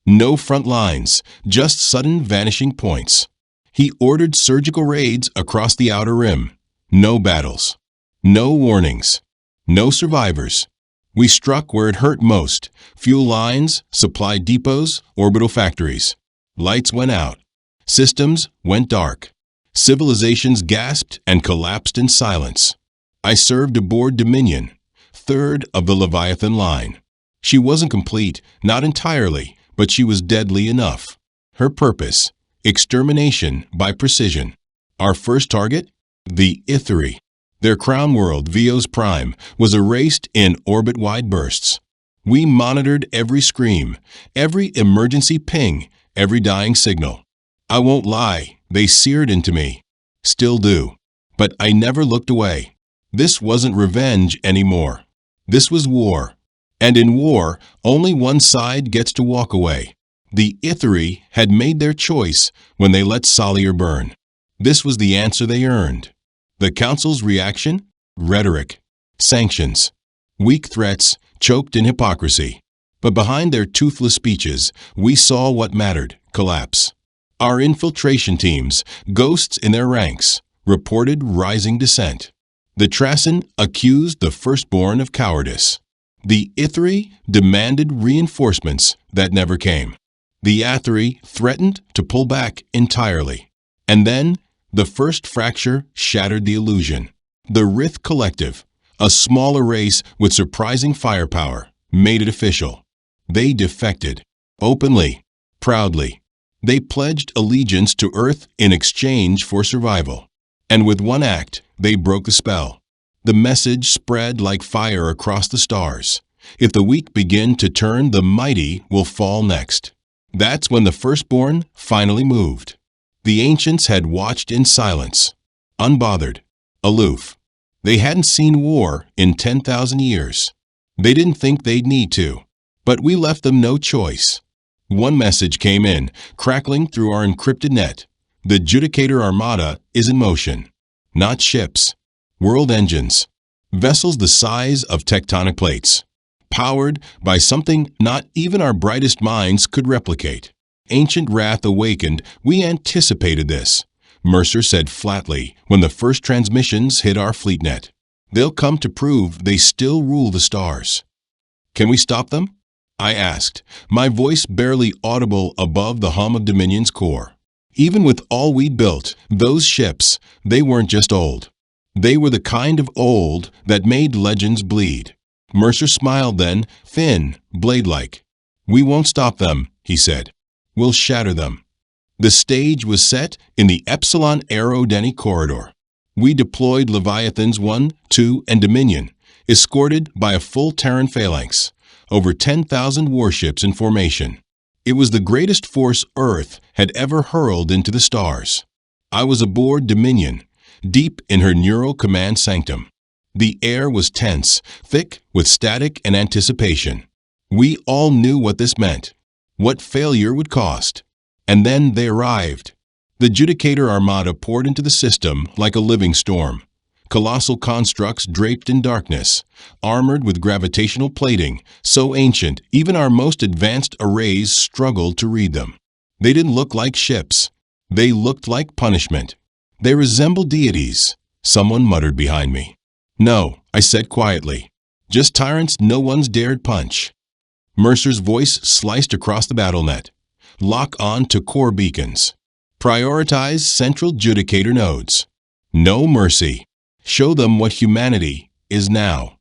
No front lines, just sudden vanishing points. He ordered surgical raids across the outer rim. No battles, no warnings, no survivors. We struck where it hurt most: fuel lines, supply depots, orbital factories. Lights went out. Systems went dark. Civilizations gasped and collapsed in silence. I served aboard Dominion, third of the Leviathan line. She wasn't complete, not entirely, but she was deadly enough. Her purpose: extermination by precision. Our first target? The Ithri. Their crown world, Vios Prime, was erased in orbit-wide bursts. We monitored every scream, every emergency ping, every dying signal. I won't lie, they seared into me. Still do. But I never looked away. This wasn't revenge anymore. This was war. And in war, only one side gets to walk away. The Ithri had made their choice when they let Salier burn. This was the answer they earned. The Council's reaction? Rhetoric. Sanctions. Weak threats, choked in hypocrisy. But behind their toothless speeches, we saw what mattered: collapse. Our infiltration teams, ghosts in their ranks, reported rising dissent. The Trasin accused the firstborn of cowardice. The Ithri demanded reinforcements that never came. The Athri threatened to pull back entirely. And then, the first fracture shattered the illusion. The Rith Collective, a smaller race with surprising firepower, made it official. They defected. Openly. Proudly. They pledged allegiance to Earth in exchange for survival. And with one act, they broke the spell. The message spread like fire across the stars. If the weak begin to turn, the mighty will fall next. That's when the firstborn finally moved. The ancients had watched in silence, unbothered, aloof. They hadn't seen war in 10,000 years. They didn't think they'd need to. But we left them no choice. One message came in, crackling through our encrypted net. The Judicator Armada is in motion. Not ships, world engines, vessels the size of tectonic plates, powered by something not even our brightest minds could replicate. Ancient wrath awakened. We anticipated this, Mercer said flatly when the first transmissions hit our fleet net. They'll come to prove they still rule the stars. Can we stop them? I asked, my voice barely audible above the hum of Dominion's core. Even with all we'd built, those ships, they weren't just old. They were the kind of old that made legends bleed. Mercer smiled then, thin, blade-like. We won't stop them, he said. We'll shatter them. The stage was set in the Epsilon Aero Denny corridor. We deployed Leviathans 1, 2, and Dominion, escorted by a full Terran phalanx, over 10,000 warships in formation. It was the greatest force Earth had ever hurled into the stars. I was aboard Dominion, deep in her neural command sanctum. The air was tense, thick with static and anticipation. We all knew what this meant, what failure would cost. And then they arrived. The Judicator Armada poured into the system like a living storm. Colossal constructs draped in darkness, armored with gravitational plating, so ancient even our most advanced arrays struggled to read them. They didn't look like ships. They looked like punishment. They resembled deities, someone muttered behind me. No, I said quietly. Just tyrants no one's dared punch. Mercer's voice sliced across the battle net. Lock on to core beacons. Prioritize central Judicator nodes. No mercy. Show them what humanity is now.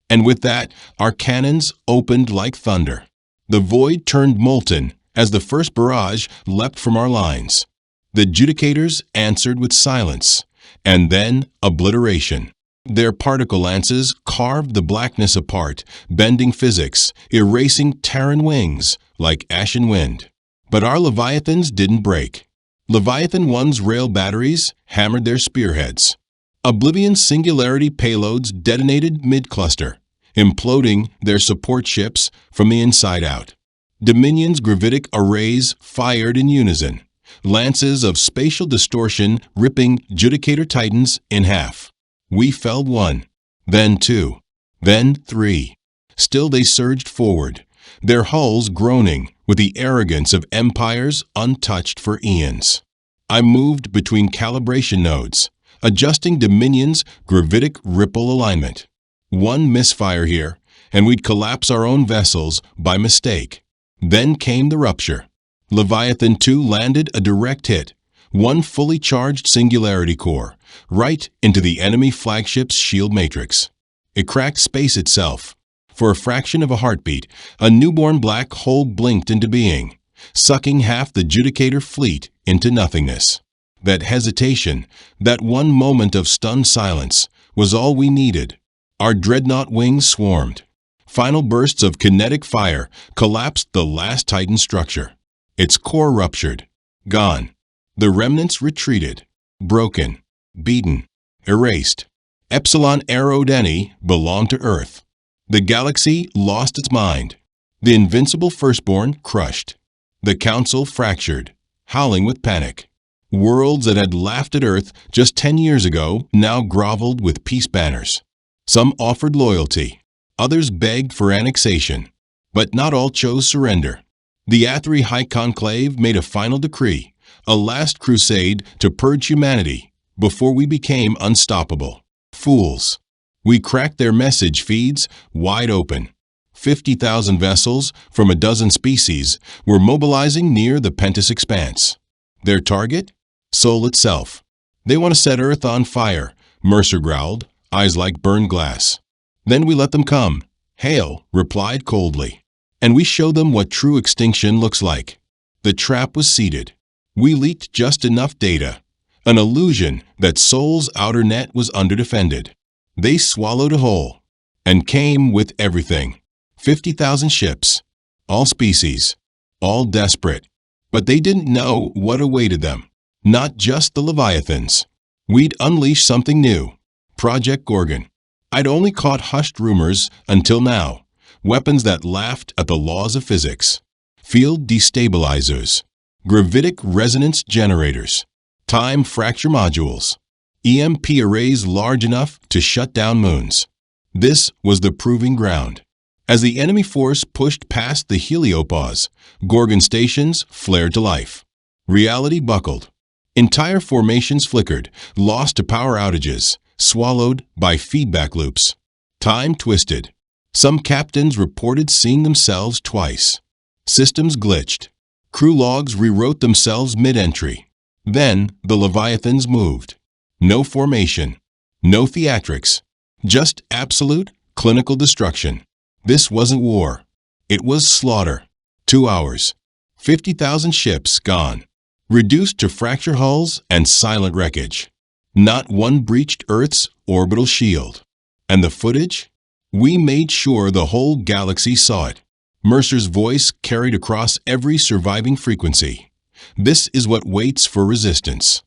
And with that, our cannons opened like thunder. The void turned molten as the first barrage leapt from our lines. The Judicators answered with silence, and then obliteration. Their particle lances carved the blackness apart, bending physics, erasing Terran wings like ashen wind. But our Leviathans didn't break. Leviathan 1's rail batteries hammered their spearheads. Oblivion's singularity payloads detonated mid-cluster, imploding their support ships from the inside out. Dominion's gravitic arrays fired in unison, lances of spatial distortion ripping Judicator Titans in half. We felled one, then two, then three. Still they surged forward, their hulls groaning with the arrogance of empires untouched for eons. I moved between calibration nodes, adjusting Dominion's gravitic ripple alignment. One misfire here, and we'd collapse our own vessels by mistake. Then came the rupture. Leviathan 2 landed a direct hit, one fully charged singularity core, right into the enemy flagship's shield matrix. It cracked space itself. For a fraction of a heartbeat, a newborn black hole blinked into being, sucking half the Judicator fleet into nothingness. That hesitation, that one moment of stunned silence, was all we needed. Our dreadnought wings swarmed. Final bursts of kinetic fire collapsed the last Titan structure. Its core ruptured. Gone. The remnants retreated. Broken. Beaten. Erased. Epsilon Aero Denny belonged to Earth. The galaxy lost its mind. The invincible firstborn crushed. The council fractured, howling with panic. Worlds that had laughed at Earth just 10 years ago now groveled with peace banners. Some offered loyalty. Others begged for annexation. But not all chose surrender. The Athri High Conclave made a final decree, a last crusade to purge humanity before we became unstoppable. Fools. We cracked their message feeds wide open. 50,000 vessels from a dozen species were mobilizing near the Pentus Expanse. Their target? Sol itself. They want to set Earth on fire, Mercer growled, eyes like burned glass. Then we let them come. Hail replied coldly. And we showed them what true extinction looks like. The trap was seated. We leaked just enough data. An illusion that Sol's outer net was underdefended. They swallowed a whole and came with everything. 50,000 ships, all species, all desperate. But they didn't know what awaited them. Not just the Leviathans. We'd unleash something new. Project Gorgon. I'd only caught hushed rumors until now. Weapons that laughed at the laws of physics. Field destabilizers. Gravitic resonance generators. Time fracture modules. EMP arrays large enough to shut down moons. This was the proving ground. As the enemy force pushed past the heliopause, Gorgon stations flared to life. Reality buckled. Entire formations flickered, lost to power outages, swallowed by feedback loops. Time twisted. Some captains reported seeing themselves twice. Systems glitched. Crew logs rewrote themselves mid-entry. Then the Leviathans moved. No formation. No theatrics. Just absolute, clinical destruction. This wasn't war. It was slaughter. 2 hours. 50,000 ships gone. Reduced to fracture hulls and silent wreckage. Not one breached Earth's orbital shield. And the footage? We made sure the whole galaxy saw it. Mercer's voice carried across every surviving frequency. This is what waits for resistance.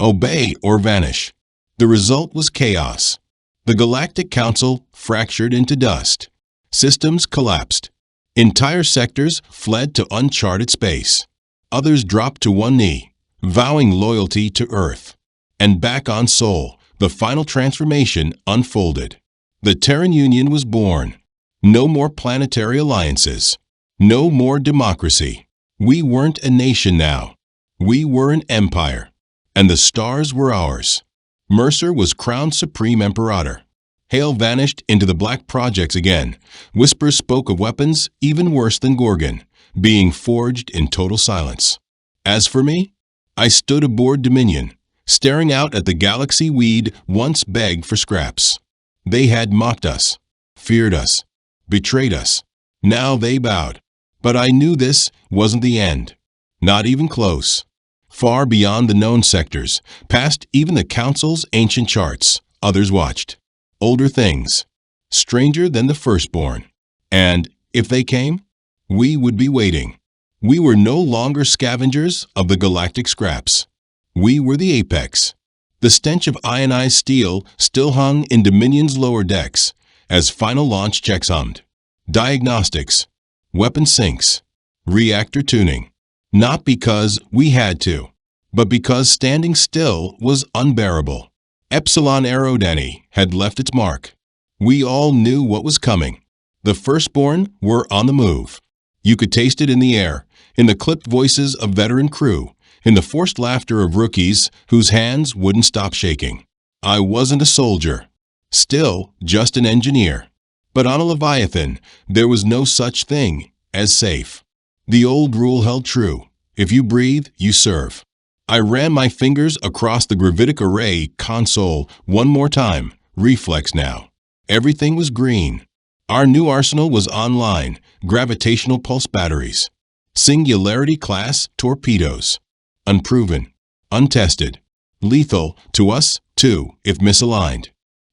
Obey or vanish. The result was chaos. The Galactic Council fractured into dust. Systems collapsed. Entire sectors fled to uncharted space. Others dropped to one knee, vowing loyalty to Earth. And back on Sol, the final transformation unfolded. The Terran Union was born. No more planetary alliances. No more democracy. We weren't a nation now. We were an empire. And the stars were ours. Mercer was crowned Supreme Imperator. Hale vanished into the black projects again. Whispers spoke of weapons even worse than Gorgon, being forged in total silence. As for me, I stood aboard Dominion, staring out at the galaxy we'd once begged for scraps. They had mocked us, feared us, betrayed us. Now they bowed. But I knew this wasn't the end. Not even close. Far beyond the known sectors, past even the Council's ancient charts, others watched. Older things, stranger than the firstborn. And if they came, we would be waiting. We were no longer scavengers of the galactic scraps. We were the apex. The stench of ionized steel still hung in Dominion's lower decks as final launch checks hummed. Diagnostics, weapon sinks, reactor tuning. Not because we had to, but because standing still was unbearable. Epsilon Aerodani had left its mark. We all knew what was coming. The firstborn were on the move. You could taste it in the air, in the clipped voices of veteran crew, in the forced laughter of rookies whose hands wouldn't stop shaking. I wasn't a soldier. Still just an engineer. But on a Leviathan, there was no such thing as safe. The old rule held true. If you breathe, you serve. I ran my fingers across the gravitic array console one more time, reflex now. Everything was green. Our new arsenal was online, gravitational pulse batteries. Singularity-class torpedoes. Unproven, untested, lethal to us, too, if misaligned.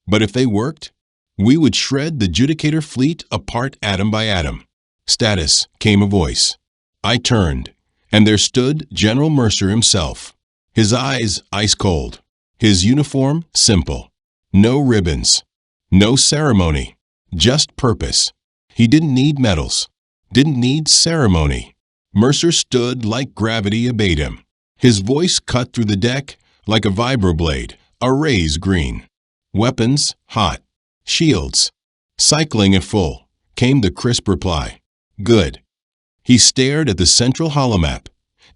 But if they worked, we would shred the Judicator fleet apart atom by atom. Status, came a voice. I turned. And there stood General Mercer himself, his eyes ice cold, his uniform simple. No ribbons, no ceremony, just purpose. He didn't need medals, didn't need ceremony. Mercer stood like gravity obeyed him. His voice cut through the deck like a vibroblade, arrays green. Weapons hot, shields. Cycling at full, came the crisp reply. Good. He stared at the central holomap,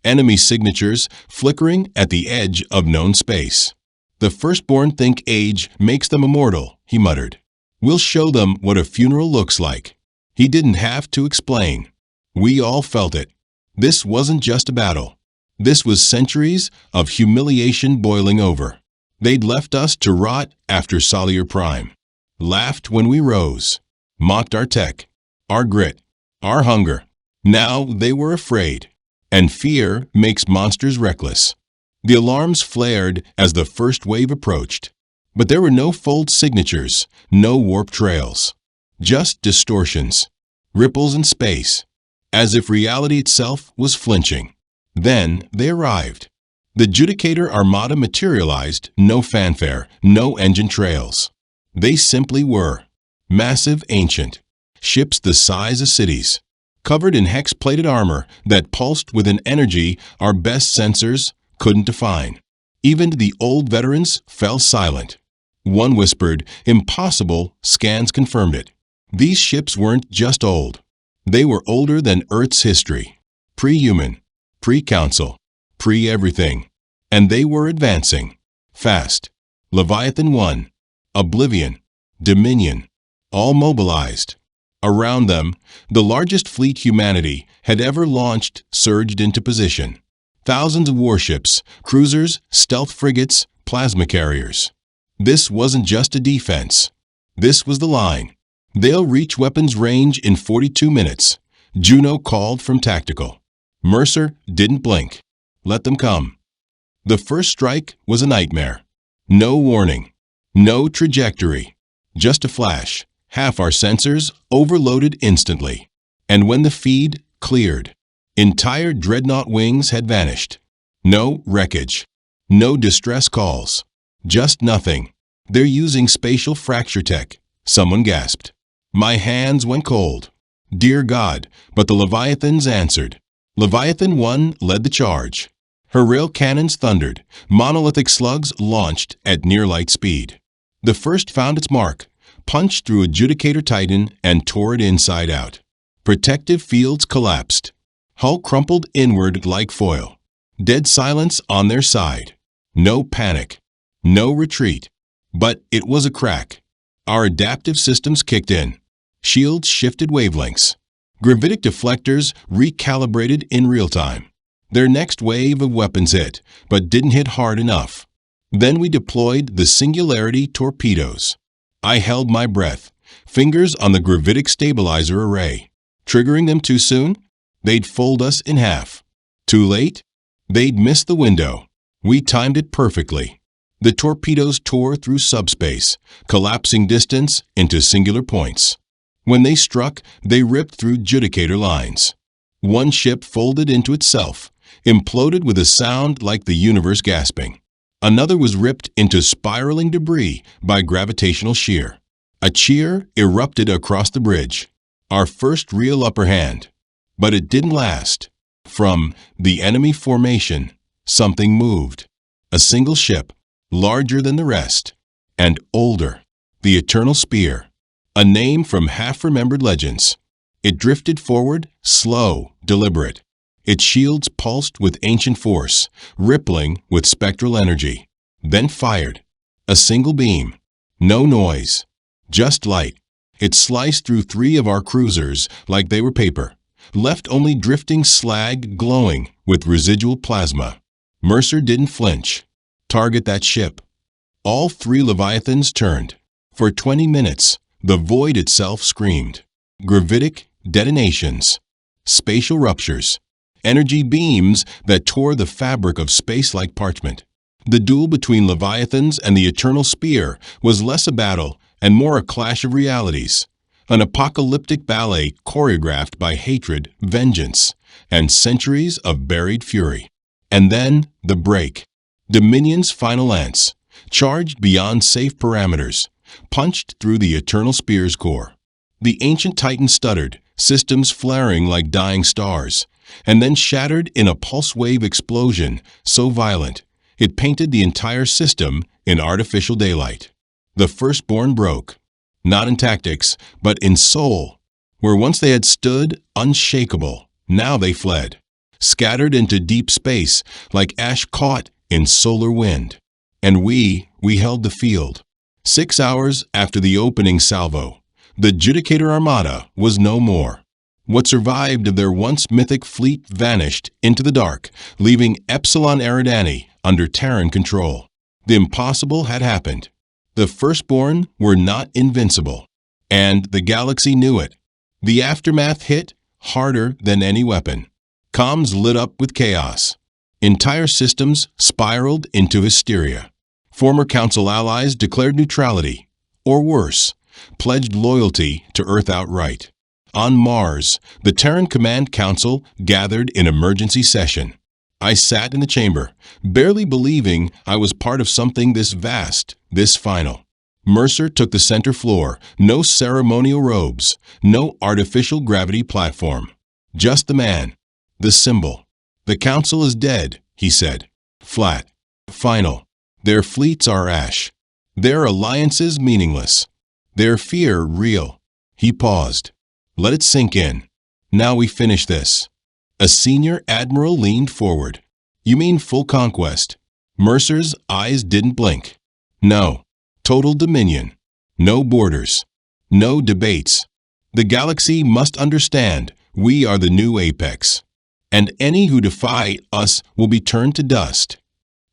enemy signatures flickering at the edge of known space. The firstborn think age makes them immortal, he muttered. We'll show them what a funeral looks like. He didn't have to explain. We all felt it. This wasn't just a battle. This was centuries of humiliation boiling over. They'd left us to rot after Salier Prime. Laughed when we rose. Mocked our tech, our grit, our hunger. Now they were afraid, and fear makes monsters reckless. The alarms flared as the first wave approached. But there were no fold signatures, no warp trails. Just distortions, ripples in space, as if reality itself was flinching. Then they arrived. The Judicator Armada materialized, no fanfare, no engine trails. They simply were. Massive, ancient. Ships the size of cities. Covered in hex-plated armor that pulsed with an energy our best sensors couldn't define. Even the old veterans fell silent. One whispered, "Impossible," scans confirmed it. These ships weren't just old. They were older than Earth's history. Pre-human, pre-council, pre-everything. And they were advancing. Fast. Leviathan 1, Oblivion, Dominion, all mobilized. Around them, the largest fleet humanity had ever launched surged into position. Thousands of warships, cruisers, stealth frigates, plasma carriers. This wasn't just a defense. This was the line. They'll reach weapons range in 42 minutes. Juno called from tactical. Mercer didn't blink. Let them come. The first strike was a nightmare. No warning. No trajectory. Just a flash. Half our sensors overloaded instantly. And when the feed cleared, entire dreadnought wings had vanished. No wreckage. No distress calls. Just nothing. They're using spatial fracture tech. Someone gasped. My hands went cold. Dear God, but the Leviathans answered. Leviathan 1 led the charge. Her rail cannons thundered. Monolithic slugs launched at near-light speed. The first found its mark, punched through a Judicator Titan and tore it inside out. Protective fields collapsed. Hull crumpled inward like foil. Dead silence on their side. No panic. No retreat. But it was a crack. Our adaptive systems kicked in. Shields shifted wavelengths. Gravitic deflectors recalibrated in real time. Their next wave of weapons hit, but didn't hit hard enough. Then we deployed the Singularity torpedoes. I held my breath, fingers on the gravitic stabilizer array. Triggering them too soon? They'd fold us in half. Too late? They'd miss the window. We timed it perfectly. The torpedoes tore through subspace, collapsing distance into singular points. When they struck, they ripped through Judicator lines. One ship folded into itself, imploded with a sound like the universe gasping. Another was ripped into spiraling debris by gravitational shear. A cheer erupted across the bridge. Our first real upper hand. But it didn't last. From the enemy formation, something moved. A single ship, larger than the rest, and older. The Eternal Spear. A name from half-remembered legends. It drifted forward, slow, deliberate. Its shields pulsed with ancient force, rippling with spectral energy. Then fired. A single beam. No noise. Just light. It sliced through 3 of our cruisers like they were paper, left only drifting slag glowing with residual plasma. Mercer didn't flinch. Target that ship. All 3 Leviathans turned. For 20 minutes, the void itself screamed. Gravitic detonations. Spatial ruptures. Energy beams that tore the fabric of space like parchment. The duel between Leviathans and the Eternal Spear was less a battle and more a clash of realities. An apocalyptic ballet choreographed by hatred, vengeance, and centuries of buried fury. And then the break. Dominion's final lance, charged beyond safe parameters, punched through the Eternal Spear's core. The ancient Titan stuttered, systems flaring like dying stars, and then shattered in a pulse wave explosion so violent it painted the entire system in artificial daylight. The firstborn broke, not in tactics, but in soul. Where once they had stood unshakable, now they fled, scattered into deep space like ash caught in solar wind. And we held the field. 6 hours after the opening salvo, the Judicator Armada was no more. What survived of their once mythic fleet vanished into the dark, leaving Epsilon Eridani under Terran control. The impossible had happened. The firstborn were not invincible, and the galaxy knew it. The aftermath hit harder than any weapon. Comms lit up with chaos. Entire systems spiraled into hysteria. Former Council allies declared neutrality, or worse, pledged loyalty to Earth outright. On Mars, the Terran Command Council gathered in emergency session. I sat in the chamber, barely believing I was part of something this vast, this final. Mercer took the center floor, no ceremonial robes, no artificial gravity platform. Just the man, the symbol. The council is dead, he said. Flat. Final. Their fleets are ash. Their alliances meaningless. Their fear real. He paused. Let it sink in. Now we finish this. A senior admiral leaned forward. You mean full conquest? Mercer's eyes didn't blink. No. Total dominion. No borders. No debates. The galaxy must understand we are the new apex. And any who defy us will be turned to dust.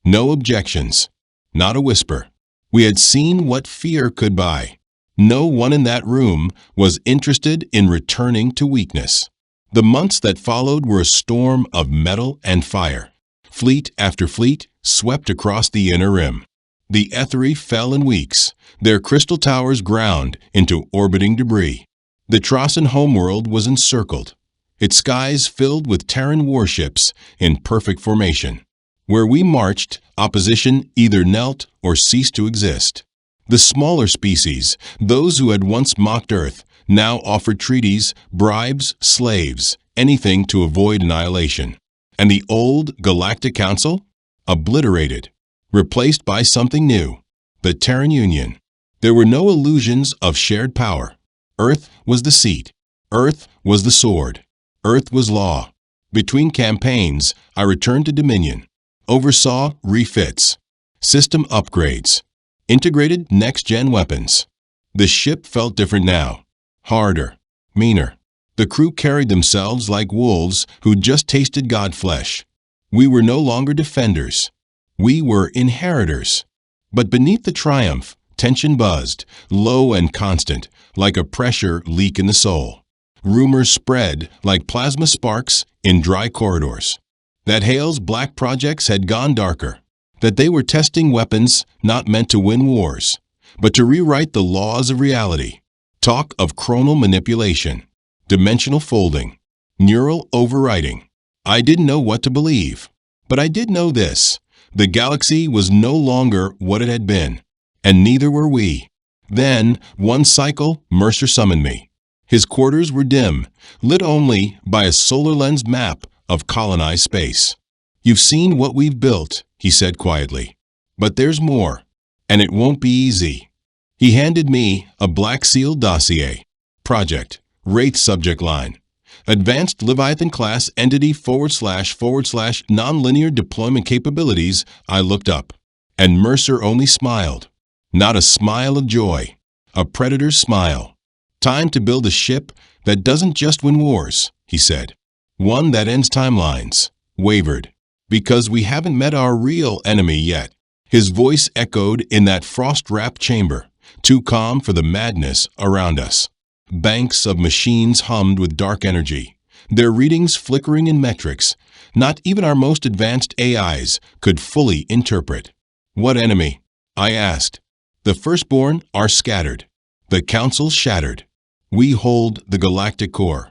No objections. Not a whisper. We had seen what fear could buy. No one in that room was interested in returning to weakness. The months that followed were a storm of metal and fire. Fleet after fleet swept across the inner rim. The Etheri fell in weeks, their crystal towers ground into orbiting debris. The Trossan homeworld was encircled, its skies filled with Terran warships in perfect formation. Where we marched, opposition either knelt or ceased to exist. The smaller species, those who had once mocked Earth, now offered treaties, bribes, slaves, anything to avoid annihilation. And the old Galactic Council? Obliterated, replaced by something new, the Terran Union. There were no illusions of shared power. Earth was the seat. Earth was the sword. Earth was law. Between campaigns, I returned to Dominion, oversaw refits, system upgrades, integrated next-gen weapons. The ship felt different now, harder, meaner. The crew carried themselves like wolves who'd just tasted god flesh. We were no longer defenders. We were inheritors. But beneath the triumph, tension buzzed, low and constant, like a pressure leak in the soul. Rumors spread like plasma sparks in dry corridors. That Hale's black projects had gone darker. That they were testing weapons not meant to win wars, but to rewrite the laws of reality. Talk of chronal manipulation, dimensional folding, neural overriding. I didn't know what to believe, but I did know this. The galaxy was no longer what it had been, and neither were we. Then, one cycle, Mercer summoned me. His quarters were dim, lit only by a solar-lensed map of colonized space. You've seen what we've built, he said quietly. But there's more, and it won't be easy. He handed me a black seal dossier. Project, Wraith subject line. Advanced Leviathan class entity // nonlinear deployment capabilities. I looked up, and Mercer only smiled. Not a smile of joy, a predator's smile. Time to build a ship that doesn't just win wars, he said. One that ends timelines. Wavered. Because we haven't met our real enemy yet. His voice echoed in that frost-wrapped chamber, too calm for the madness around us. Banks of machines hummed with dark energy, their readings flickering in metrics. Not even our most advanced AIs could fully interpret. What enemy? I asked. The firstborn are scattered. The council shattered. We hold the galactic core.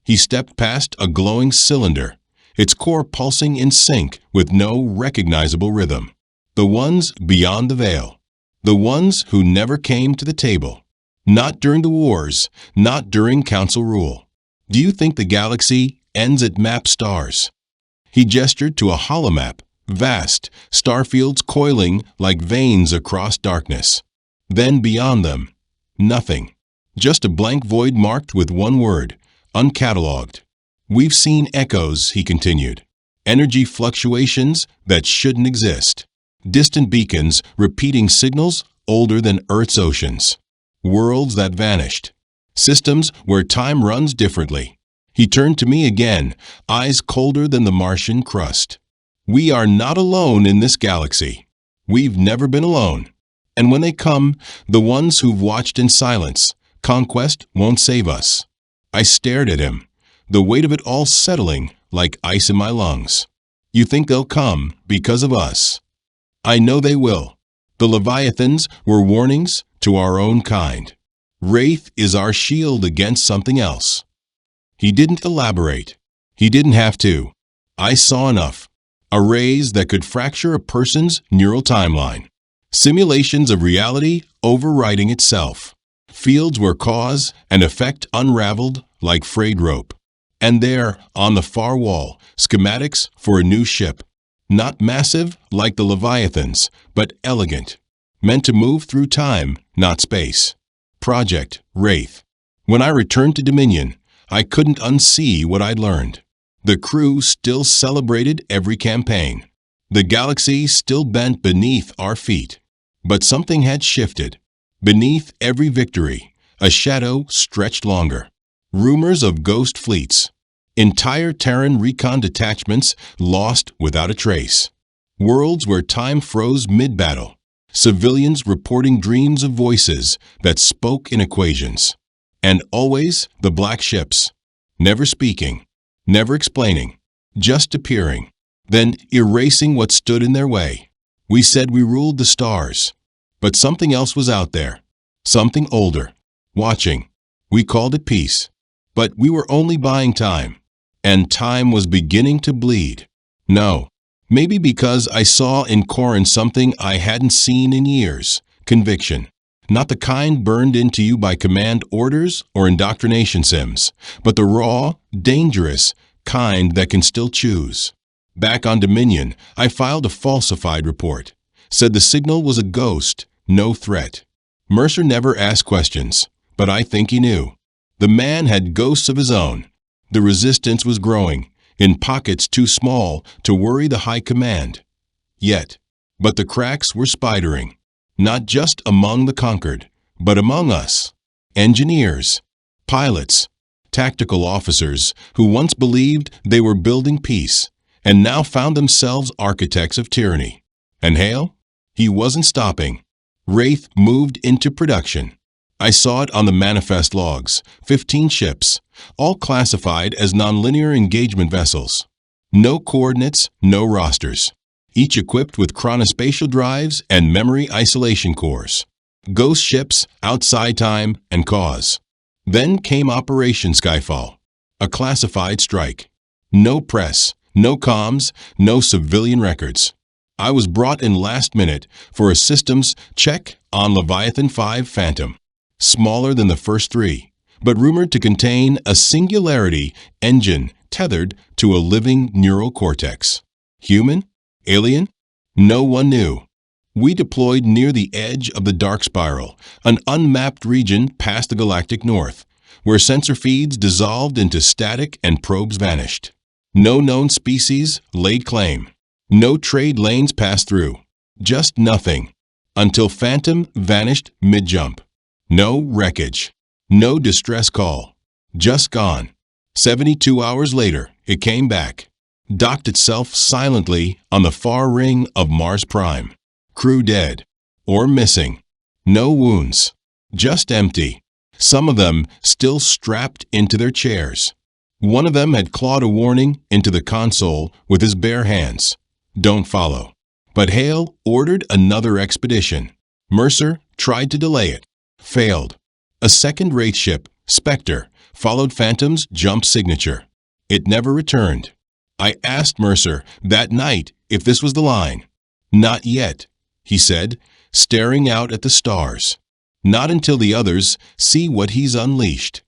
He stepped past a glowing cylinder, its core pulsing in sync with no recognizable rhythm. The ones beyond the veil. The ones who never came to the table. Not during the wars, not during council rule. Do you think the galaxy ends at map stars? He gestured to a holomap, vast, starfields coiling like veins across darkness. Then beyond them, nothing. Just a blank void marked with one word, uncatalogued. We've seen echoes, he continued. Energy fluctuations that shouldn't exist. Distant beacons repeating signals older than Earth's oceans. Worlds that vanished. Systems where time runs differently. He turned to me again, eyes colder than the Martian crust. We are not alone in this galaxy. We've never been alone. And when they come, the ones who've watched in silence, conquest won't save us. I stared at him, the weight of it all settling like ice in my lungs. You think they'll come because of us? I know they will. The Leviathans were warnings to our own kind. Wraith is our shield against something else. He didn't elaborate. He didn't have to. I saw enough. Arrays that could fracture a person's neural timeline. Simulations of reality overriding itself. Fields where cause and effect unraveled like frayed rope. And there, on the far wall, schematics for a new ship. Not massive like the Leviathans, but elegant. Meant to move through time, not space. Project Wraith. When I returned to Dominion, I couldn't unsee what I'd learned. The crew still celebrated every campaign. The galaxy still bent beneath our feet. But something had shifted. Beneath every victory, a shadow stretched longer. Rumors of ghost fleets. Entire Terran recon detachments lost without a trace. Worlds where time froze mid-battle. Civilians reporting dreams of voices that spoke in equations. And always the black ships. Never speaking. Never explaining. Just appearing. Then erasing what stood in their way. We said we ruled the stars. But something else was out there. Something older. Watching. We called it peace. But we were only buying time. And time was beginning to bleed. No. Maybe because I saw in Corin something I hadn't seen in years. Conviction. Not the kind burned into you by command orders or indoctrination sims, but the raw, dangerous kind that can still choose. Back on Dominion, I filed a falsified report. Said the signal was a ghost, no threat. Mercer never asked questions, but I think he knew. The man had ghosts of his own. The resistance was growing, in pockets too small to worry the high command. But the cracks were spidering, not just among the conquered, but among us. Engineers, pilots, tactical officers who once believed they were building peace and now found themselves architects of tyranny. And Hale? He wasn't stopping. Wraith moved into production. I saw it on the manifest logs, 15 ships, all classified as nonlinear engagement vessels. No coordinates, no rosters. Each equipped with chronospatial drives and memory isolation cores. Ghost ships, outside time, and cause. Then came Operation Skyfall, a classified strike. No press, no comms, no civilian records. I was brought in last minute for a systems check on Leviathan 5 Phantom. Smaller than the first three, but rumored to contain a singularity engine tethered to a living neural cortex. Human? Alien? No one knew. We deployed near the edge of the dark spiral, an unmapped region past the galactic north, where sensor feeds dissolved into static and probes vanished. No known species laid claim. No trade lanes passed through. Just nothing. Until Phantom vanished mid-jump. No wreckage. No distress call. Just gone. 72 hours later, it came back. Docked itself silently on the far ring of Mars Prime. Crew dead. Or missing. No wounds. Just empty. Some of them still strapped into their chairs. One of them had clawed a warning into the console with his bare hands. Don't follow. But Hale ordered another expedition. Mercer tried to delay it. Failed. A second Wraith ship, Spectre, followed Phantom's jump signature. It never returned. I asked Mercer that night if this was the line. Not yet, he said, staring out at the stars. Not until the others see what he's unleashed.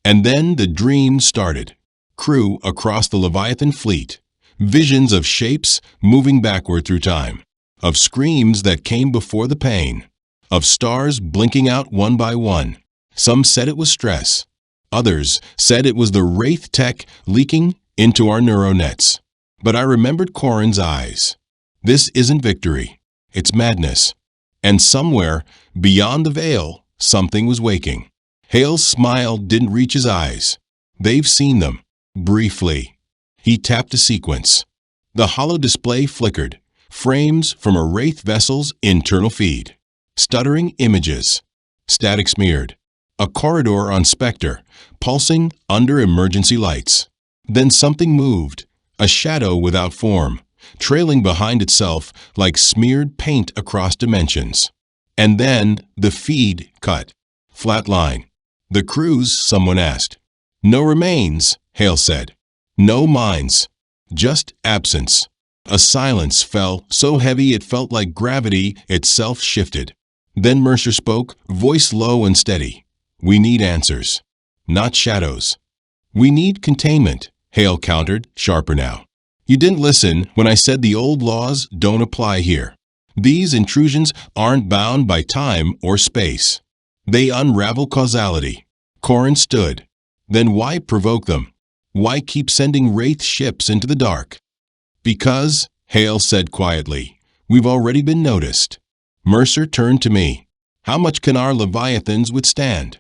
And then the dream started. Crew across the Leviathan fleet. Visions of shapes moving backward through time. Of screams that came before the pain. Of stars blinking out one by one. Some said it was stress. Others said it was the Wraith tech leaking into our neuronets. But I remembered Corin's eyes. This isn't victory. It's madness. And somewhere, beyond the veil, something was waking. Hale's smile didn't reach his eyes. They've seen them. Briefly. He tapped a sequence. The hollow display flickered. Frames from a Wraith vessel's internal feed. Stuttering images. Static smeared. A corridor on Spectre, pulsing under emergency lights. Then something moved. A shadow without form. trailing behind itself like smeared paint across dimensions. And then the feed cut. Flat line. "The cruise?" someone asked. "No remains," Hale said. "No minds. Just absence." A silence fell so heavy it felt like gravity itself shifted. Then Mercer spoke, voice low and steady. "We need answers, not shadows." "We need containment," Hale countered, sharper now. "You didn't listen when I said the old laws don't apply here. These intrusions aren't bound by time or space. They unravel causality." Corin stood. "Then why provoke them? Why keep sending wraith ships into the dark?" "Because," Hale said quietly, "we've already been noticed." Mercer turned to me. "How much can our Leviathans withstand?"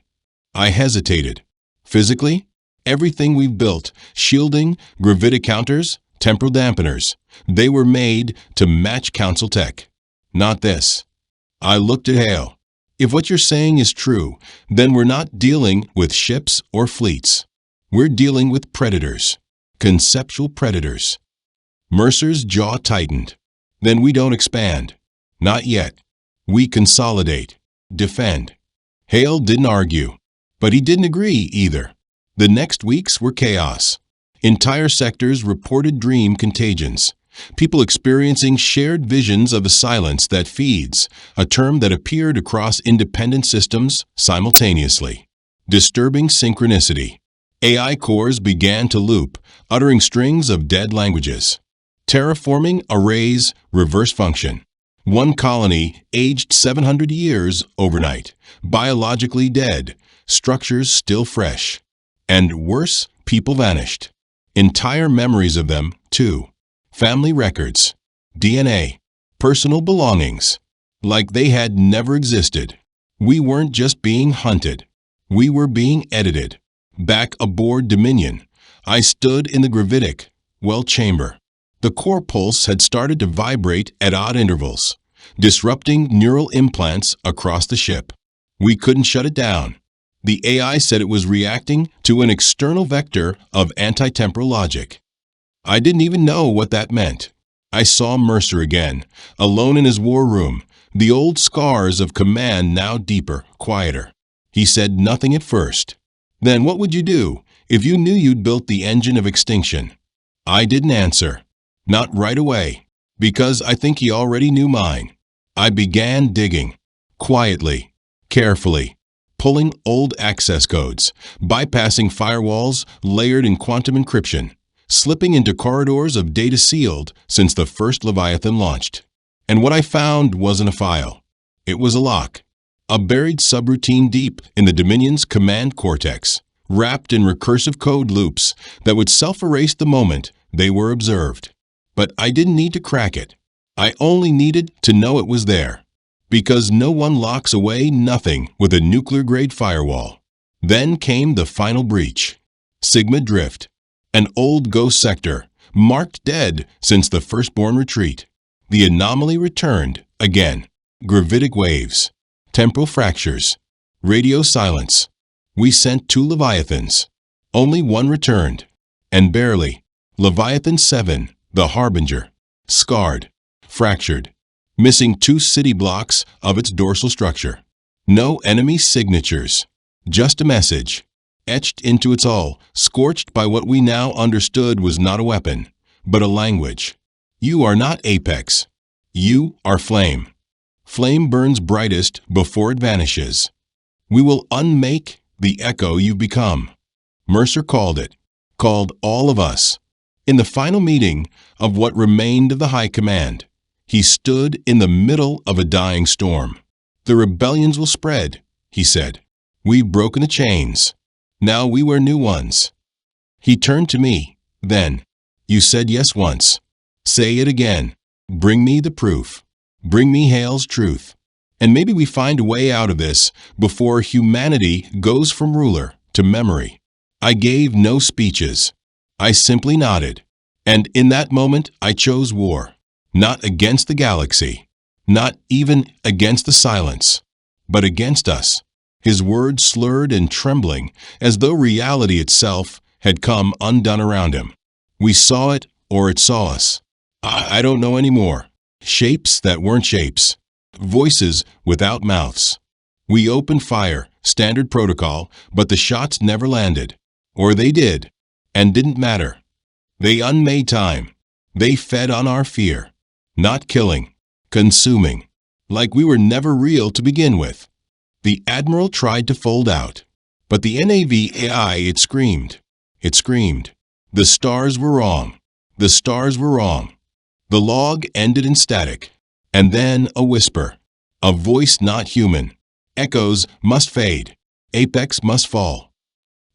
I hesitated. "Physically? Everything we've built, shielding, gravitic counters, temporal dampeners, they were made to match Council tech. Not this." I looked at Hale. "If what you're saying is true, then we're not dealing with ships or fleets. We're dealing with predators. Conceptual predators." Mercer's jaw tightened. "Then we don't expand. Not yet. We consolidate. Defend." Hale didn't argue. But he didn't agree either. The next weeks were chaos. Entire sectors reported dream contagions. People experiencing shared visions of a silence that feeds, a term that appeared across independent systems simultaneously. Disturbing synchronicity. AI cores began to loop, uttering strings of dead languages. Terraforming arrays reverse function. One colony aged 700 years overnight, biologically dead, structures still fresh. And worse, people vanished. Entire memories of them, too. Family records, DNA, personal belongings. Like they had never existed. We weren't just being hunted. We were being edited. Back aboard Dominion, I stood in the gravitic chamber. The core pulse had started to vibrate at odd intervals, disrupting neural implants across the ship. We couldn't shut it down. The AI said it was reacting to an external vector of anti-temporal logic. I didn't even know what that meant. I saw Mercer again, alone in his war room, the old scars of command now deeper, quieter. He said nothing at first. "Then what would you do if you knew you'd built the engine of extinction?" I didn't answer. Not right away, because I think he already knew mine. I began digging, quietly, carefully, pulling old access codes, bypassing firewalls layered in quantum encryption, slipping into corridors of data sealed since the first Leviathan launched. And what I found wasn't a file. It was a lock. A buried subroutine deep in the Dominion's command cortex, wrapped in recursive code loops that would self-erase the moment they were observed. But I didn't need to crack it. I only needed to know it was there. Because no one locks away nothing with a nuclear-grade firewall. Then came the final breach. Sigma Drift. An old ghost sector, marked dead since the firstborn retreat. The anomaly returned, again. Gravitic waves. Temporal fractures. Radio silence. We sent 2 Leviathans. Only one returned. And barely. Leviathan 7, the Harbinger. Scarred. Fractured. Missing 2 city blocks of its dorsal structure. No enemy signatures. Just a message. Etched into its hull, scorched by what we now understood was not a weapon, but a language. You are not Apex. You are flame. Flame burns brightest before it vanishes. We will unmake the echo you've become. Mercer called it, called all of us. In the final meeting of what remained of the High Command, he stood in the middle of a dying storm. The rebellions will spread, he said. We've broken the chains. Now we wear new ones. He turned to me, then. You said yes once. Say it again. Bring me the proof. Bring me Hale's truth. And maybe we find a way out of this before humanity goes from ruler to memory. I gave no speeches. I simply nodded. And in that moment, I chose war. Not against the galaxy. Not even against the silence. But against us. His words slurred and trembling, as though reality itself had come undone around him. We saw it, or it saw us. I don't know anymore. Shapes that weren't shapes. Voices without mouths. We opened fire, standard protocol, but the shots never landed. Or they did, and didn't matter. They unmade time. They fed on our fear. Not killing, consuming. Like we were never real to begin with. The Admiral tried to fold out. But the NAVAI, it screamed. It screamed. The stars were wrong. The stars were wrong. The log ended in static. And then a whisper. A voice not human. Echoes must fade. Apex must fall.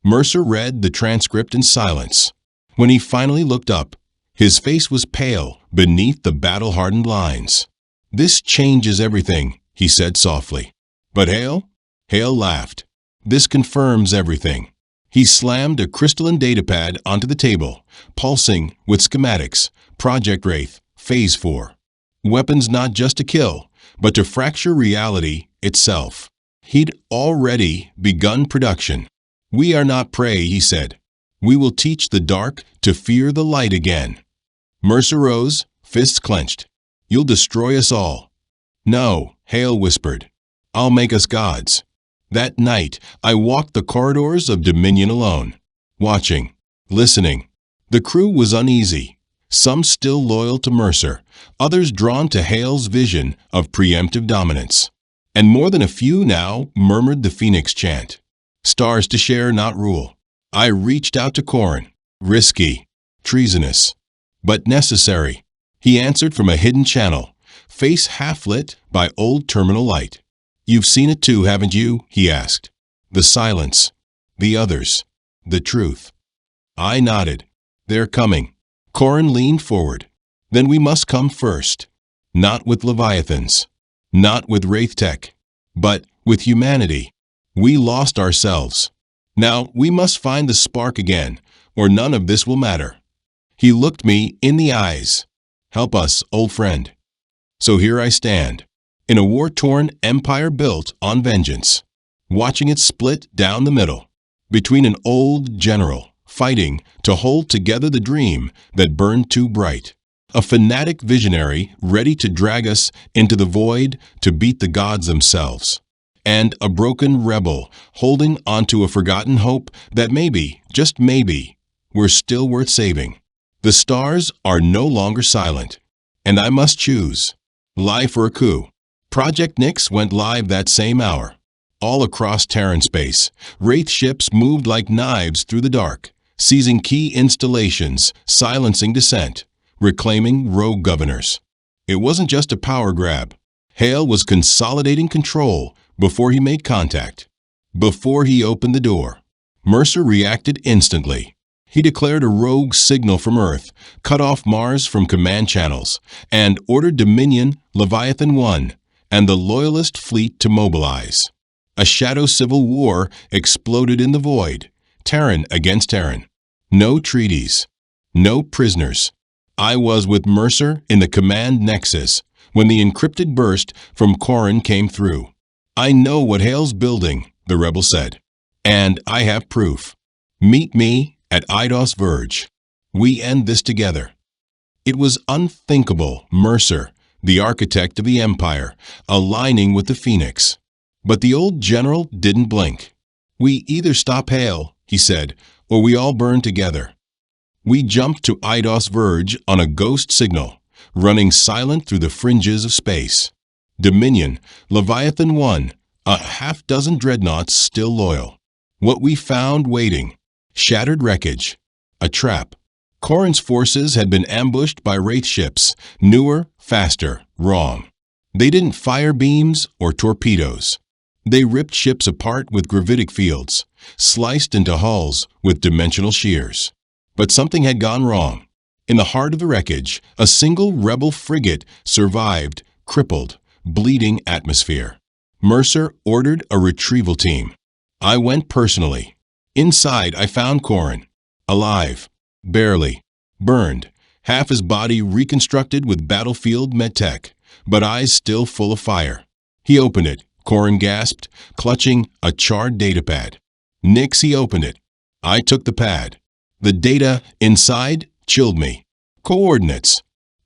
Mercer read the transcript in silence. When he finally looked up, his face was pale beneath the battle-hardened lines. "This changes everything," he said softly. "But Hale?" Hale laughed. "This confirms everything." He slammed a crystalline datapad onto the table, pulsing with schematics, Project Wraith, Phase 4. Weapons not just to kill, but to fracture reality itself. He'd already begun production. "We are not prey," he said. "We will teach the dark to fear the light again." Mercer rose, fists clenched. "You'll destroy us all." "No," Hale whispered. "I'll make us gods." That night, I walked the corridors of Dominion alone, watching, listening. The crew was uneasy, some still loyal to Mercer, others drawn to Hale's vision of preemptive dominance. And more than a few now murmured the Phoenix chant. Stars to share, not rule. I reached out to Corin. Risky, treasonous, but necessary. He answered from a hidden channel, face half-lit by old terminal light. "You've seen it too, haven't you?" he asked. "The silence. The others. The truth." I nodded. "They're coming." Corin leaned forward. "Then we must come first. Not with Leviathans. Not with Wraith Tech. But with humanity. We lost ourselves. Now we must find the spark again, or none of this will matter." He looked me in the eyes. "Help us, old friend." So here I stand, in a war-torn empire built on vengeance, watching it split down the middle, between an old general fighting to hold together the dream that burned too bright, a fanatic visionary ready to drag us into the void to beat the gods themselves, and a broken rebel holding onto a forgotten hope that maybe, just maybe, we're still worth saving. The stars are no longer silent, and I must choose. Life or a coup. Project Nyx went live that same hour. All across Terran space, Wraith ships moved like knives through the dark, seizing key installations, silencing dissent, reclaiming rogue governors. It wasn't just a power grab. Hale was consolidating control before he made contact. Before he opened the door, Mercer reacted instantly. He declared a rogue signal from Earth, cut off Mars from command channels, and ordered Dominion, Leviathan 1, and the Loyalist fleet to mobilize. A shadow civil war exploded in the void, Terran against Terran. No treaties. No prisoners. I was with Mercer in the command nexus when the encrypted burst from Corin came through. "I know what Hale's building," the rebel said, "and I have proof. Meet me at Eidos Verge. We end this together." It was unthinkable, Mercer, the architect of the Empire, aligning with the Phoenix. But the old general didn't blink. "We either stop Hale," he said, "or we all burn together." We jumped to Eidos Verge on a ghost signal, running silent through the fringes of space. Dominion, Leviathan 1, a half-dozen dreadnoughts still loyal. What we found waiting. Shattered wreckage. A trap. Corin's forces had been ambushed by Wraith ships, newer, faster, wrong. They didn't fire beams or torpedoes. They ripped ships apart with gravitic fields, sliced into hulls with dimensional shears. But something had gone wrong. In the heart of the wreckage, a single rebel frigate survived, crippled, bleeding atmosphere. Mercer ordered a retrieval team. I went personally. Inside, I found Corin. Alive. Barely. Burned. Half his body reconstructed with battlefield medtech, but eyes still full of fire. He opened it, Corin gasped, clutching a charred datapad. "Nyx," he opened it. I took the pad. The data inside chilled me. Coordinates.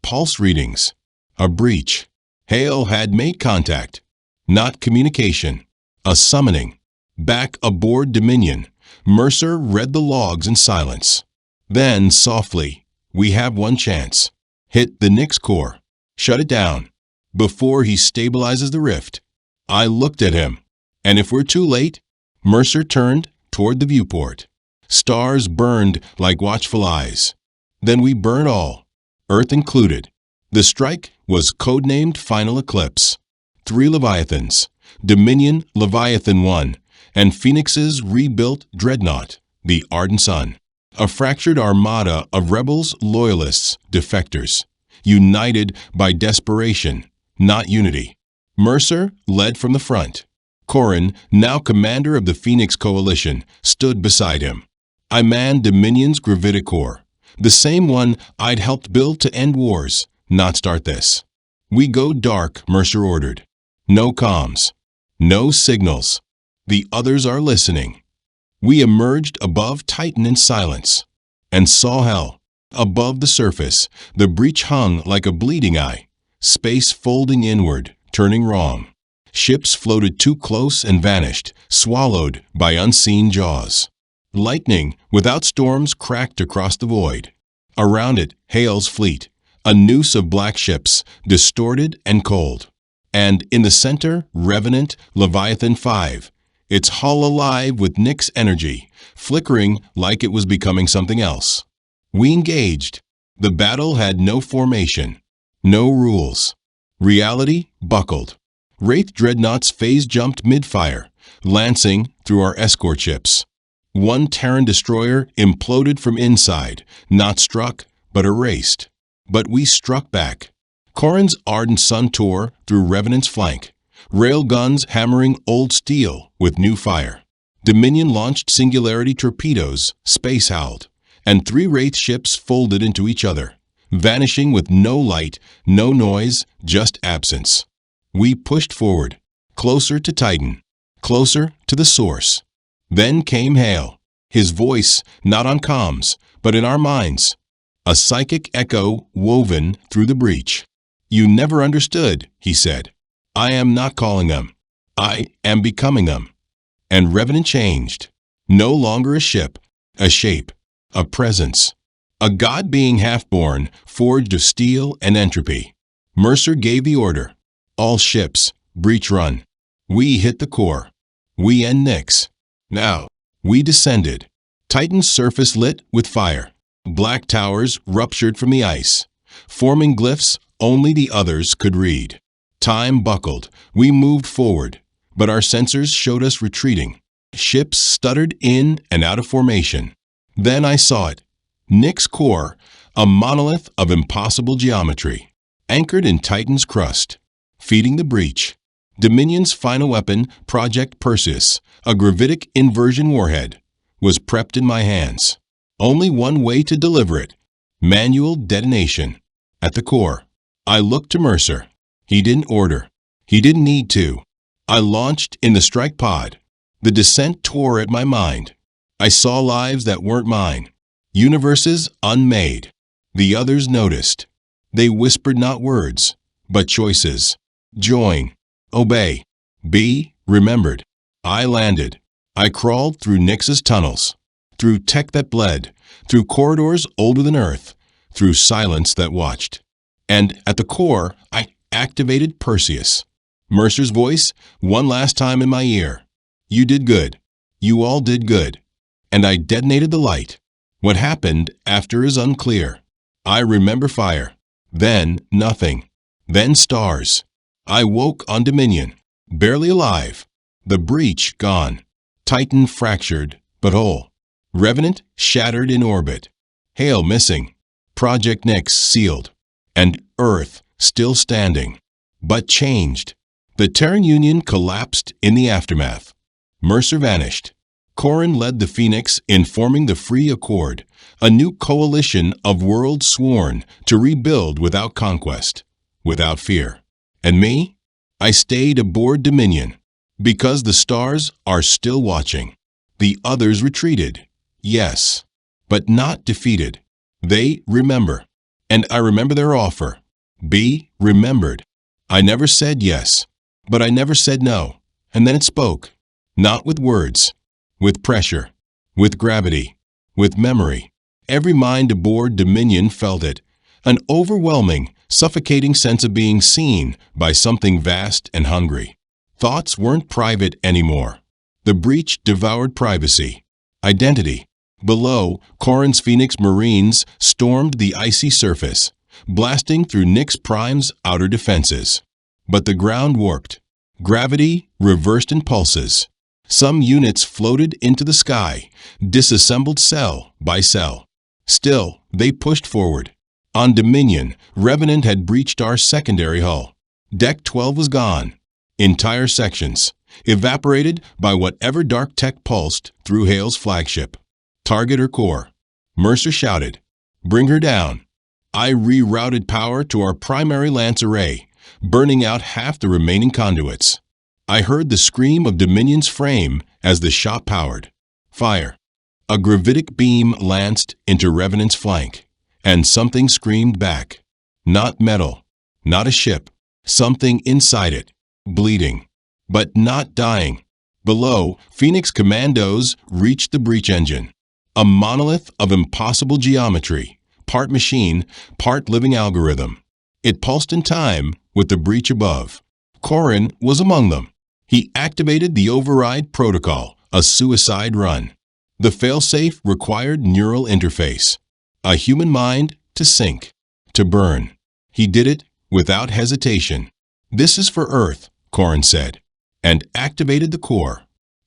pulse readings. A breach. Hale had made contact. Not communication. A summoning. Back aboard Dominion, Mercer read the logs in silence. Then, softly, "We have one chance. Hit the Nix core. Shut it down. Before he stabilizes the rift." I looked at him. "And if we're too late?" Mercer turned toward the viewport. Stars burned like watchful eyes. "Then we burn all, Earth included." The strike was codenamed Final Eclipse. 3 Leviathans, Dominion Leviathan 1, and Phoenix's rebuilt dreadnought, the Ardent Sun. A fractured armada of rebels, loyalists, defectors, united by desperation, not unity. Mercer led from the front. Corin, now commander of the Phoenix Coalition, stood beside him. I manned Dominion's gravitic core, the same one I'd helped build to end wars, not start this. "We go dark," Mercer ordered. "No comms. No signals. The others are listening." We emerged above Titan in silence and saw hell. Above the surface, the breach hung like a bleeding eye, space folding inward, turning wrong. Ships floated too close and vanished, swallowed by unseen jaws. Lightning, without storms, cracked across the void. Around it, Hale's fleet, a noose of black ships, distorted and cold. And in the center, Revenant Leviathan 5, its hull alive with Nix energy, flickering like it was becoming something else. We engaged. The battle had no formation, no rules. Reality buckled. Wraith dreadnoughts phase-jumped mid-fire, lancing through our escort ships. One Terran destroyer imploded from inside, not struck, but erased. But we struck back. Corin's Ardent Sun tore through Revenant's flank, rail guns hammering old steel with new fire. Dominion launched Singularity torpedoes, space howled, and 3 Wraith ships folded into each other, vanishing with no light, no noise, just absence. We pushed forward, closer to Titan, closer to the source. Then came Hale, his voice not on comms, but in our minds, a psychic echo woven through the breach. "You never understood," he said. "I am not calling them. I am becoming them." And Revenant changed. No longer a ship, a shape, a presence. A god being half-born, forged of steel and entropy. Mercer gave the order. "All ships, breach run." We hit the core. We end Nix. Now, we descended. Titan's surface lit with fire. Black towers ruptured from the ice, forming glyphs only the others could read. Time buckled. We moved forward, but our sensors showed us retreating. Ships stuttered in and out of formation. Then I saw it. Nix core, a monolith of impossible geometry, anchored in Titan's crust, feeding the breach. Dominion's final weapon, Project Perseus, a gravitic inversion warhead, was prepped in my hands. Only one way to deliver it: manual detonation. At the core, I looked to Mercer. He didn't order. He didn't need to. I launched in the strike pod. The descent tore at my mind. I saw lives that weren't mine, universes unmade. The others noticed. They whispered not words, but choices. Join. Obey. Be remembered. I landed. I crawled through Nix's tunnels, through tech that bled, through corridors older than Earth, through silence that watched. And at the core, I activated Perseus. Mercer's voice, one last time in my ear. "You did good. You all did good." And I detonated the light. What happened after is unclear. I remember fire. Then nothing. Then stars. I woke on Dominion, barely alive. The breach gone. Titan fractured, but whole. Revenant shattered in orbit. Hale missing. Project Nix sealed. And Earth still standing, but changed. The Terran Union collapsed in the aftermath. Mercer vanished. Corin led the Phoenix in forming the Free Accord, a new coalition of worlds sworn to rebuild without conquest, without fear. And me? I stayed aboard Dominion, because the stars are still watching. The others retreated, yes, but not defeated. They remember, and I remember their offer. B. Remembered. I never said yes, but I never said no. And then it spoke. Not with words, with pressure, with gravity, with memory. Every mind aboard Dominion felt it, an overwhelming, suffocating sense of being seen by something vast and hungry. Thoughts weren't private anymore. The breach devoured privacy, identity. Below, Corin's Phoenix Marines stormed the icy surface, blasting through Nyx Prime's outer defenses. But the ground warped. Gravity reversed in pulses. Some units floated into the sky, disassembled cell by cell. Still, they pushed forward. On Dominion, Revenant had breached our secondary hull. Deck 12 was gone. Entire sections, evaporated by whatever dark tech pulsed through Hale's flagship. Target her core. Mercer shouted, "Bring her down." I rerouted power to our primary lance array, burning out half the remaining conduits. I heard the scream of Dominion's frame as the shot powered. Fire. A gravitic beam lanced into Revenant's flank, and something screamed back. Not metal, not a ship, something inside it, bleeding, but not dying. Below, Phoenix Commandos reached the breach engine, a monolith of impossible geometry, part machine, part living algorithm. It pulsed in time with the breach above. Corin was among them. He activated the override protocol, a suicide run. The failsafe required neural interface, a human mind to sink, to burn. He did it without hesitation. "This is for Earth," Corin said, and activated the core.